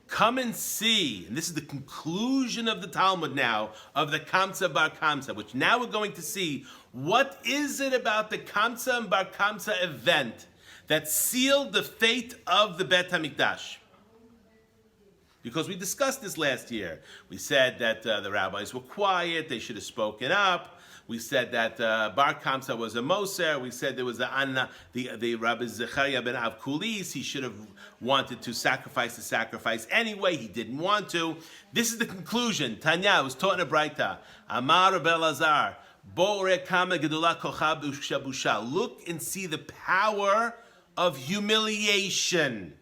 Come and see, and this is the conclusion of the Talmud now, of the Kamsa Bar Kamsa, which now we're going to see, what is it about the Kamsa and Bar Kamsa event that sealed the fate of the Bet HaMikdash? Because we discussed this last year. We said that the rabbis were quiet, they should have spoken up. We said that Bar Kamsa was a Moser. We said there was the Rabbi Zechariah ben Avkulis. He should have wanted to sacrifice the sacrifice anyway. He didn't want to. This is the conclusion. Tanya was taught in a Braita. Amar Rabbi Elazar, Bo'ore kama gedula kocha b'shabusha. Look and see the power of humiliation.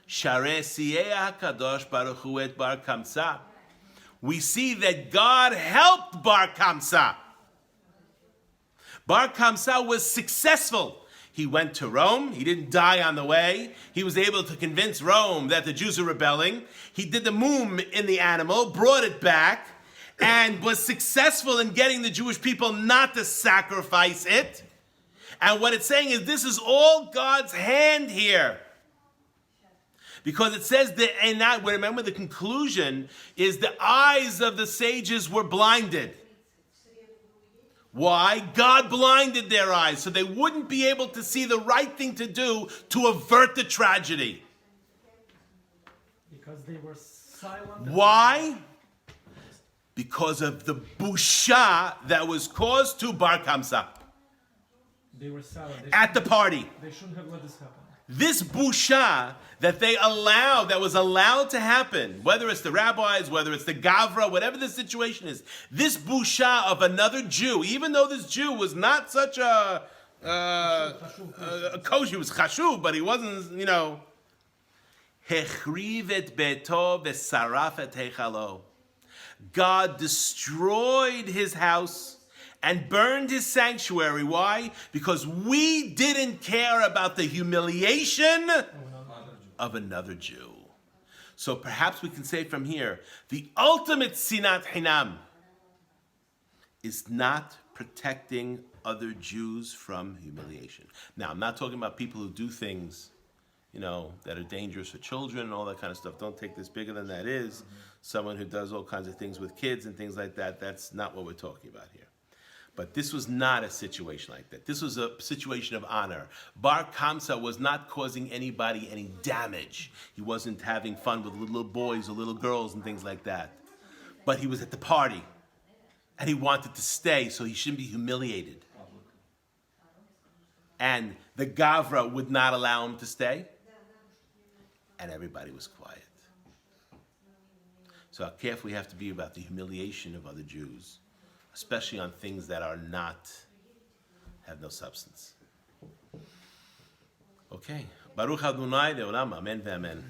Sharei siyeh HaKadosh Baruch Hu et Bar Kamsa. We see that God helped Bar Kamsa. Bar Kamsa was successful. He went to Rome. He didn't die on the way. He was able to convince Rome that the Jews are rebelling. He did the mum in the animal, brought it back, and was successful in getting the Jewish people not to sacrifice it. And what it's saying is this is all God's hand here. Because it says that, and now remember the conclusion is the eyes of the sages were blinded. Why? God blinded their eyes so they wouldn't be able to see the right thing to do to avert the tragedy. Because they were silent. Why? Because of the busha that was caused to Bar Kamsa They were silent. at the party. They shouldn't have let this happen. This busha that they allowed, that was allowed to happen, whether it's the rabbis, whether it's the gavra, whatever the situation is, this busha of another Jew, even though this Jew was not such a kosher, he was chashuv, but he wasn't, hechrivet beto v'saraf et heichalo. God destroyed his house and burned his sanctuary. Why? Because we didn't care about the humiliation of another Jew. So perhaps we can say from here, the ultimate sinat hinam is not protecting other Jews from humiliation. Now, I'm not talking about people who do things, that are dangerous for children and all that kind of stuff. Don't take this bigger than that is. Someone who does all kinds of things with kids and things like that, that's not what we're talking about here. But this was not a situation like that. This was a situation of honor. Bar Kamsa was not causing anybody any damage. He wasn't having fun with little boys or little girls and things like that. But he was at the party. And he wanted to stay, so he shouldn't be humiliated. And the Gavra would not allow him to stay. And everybody was quiet. So how careful we have to be about the humiliation of other Jews, especially on things that are have no substance. Okay. Baruch Adonai le'olam, amen ve'amen.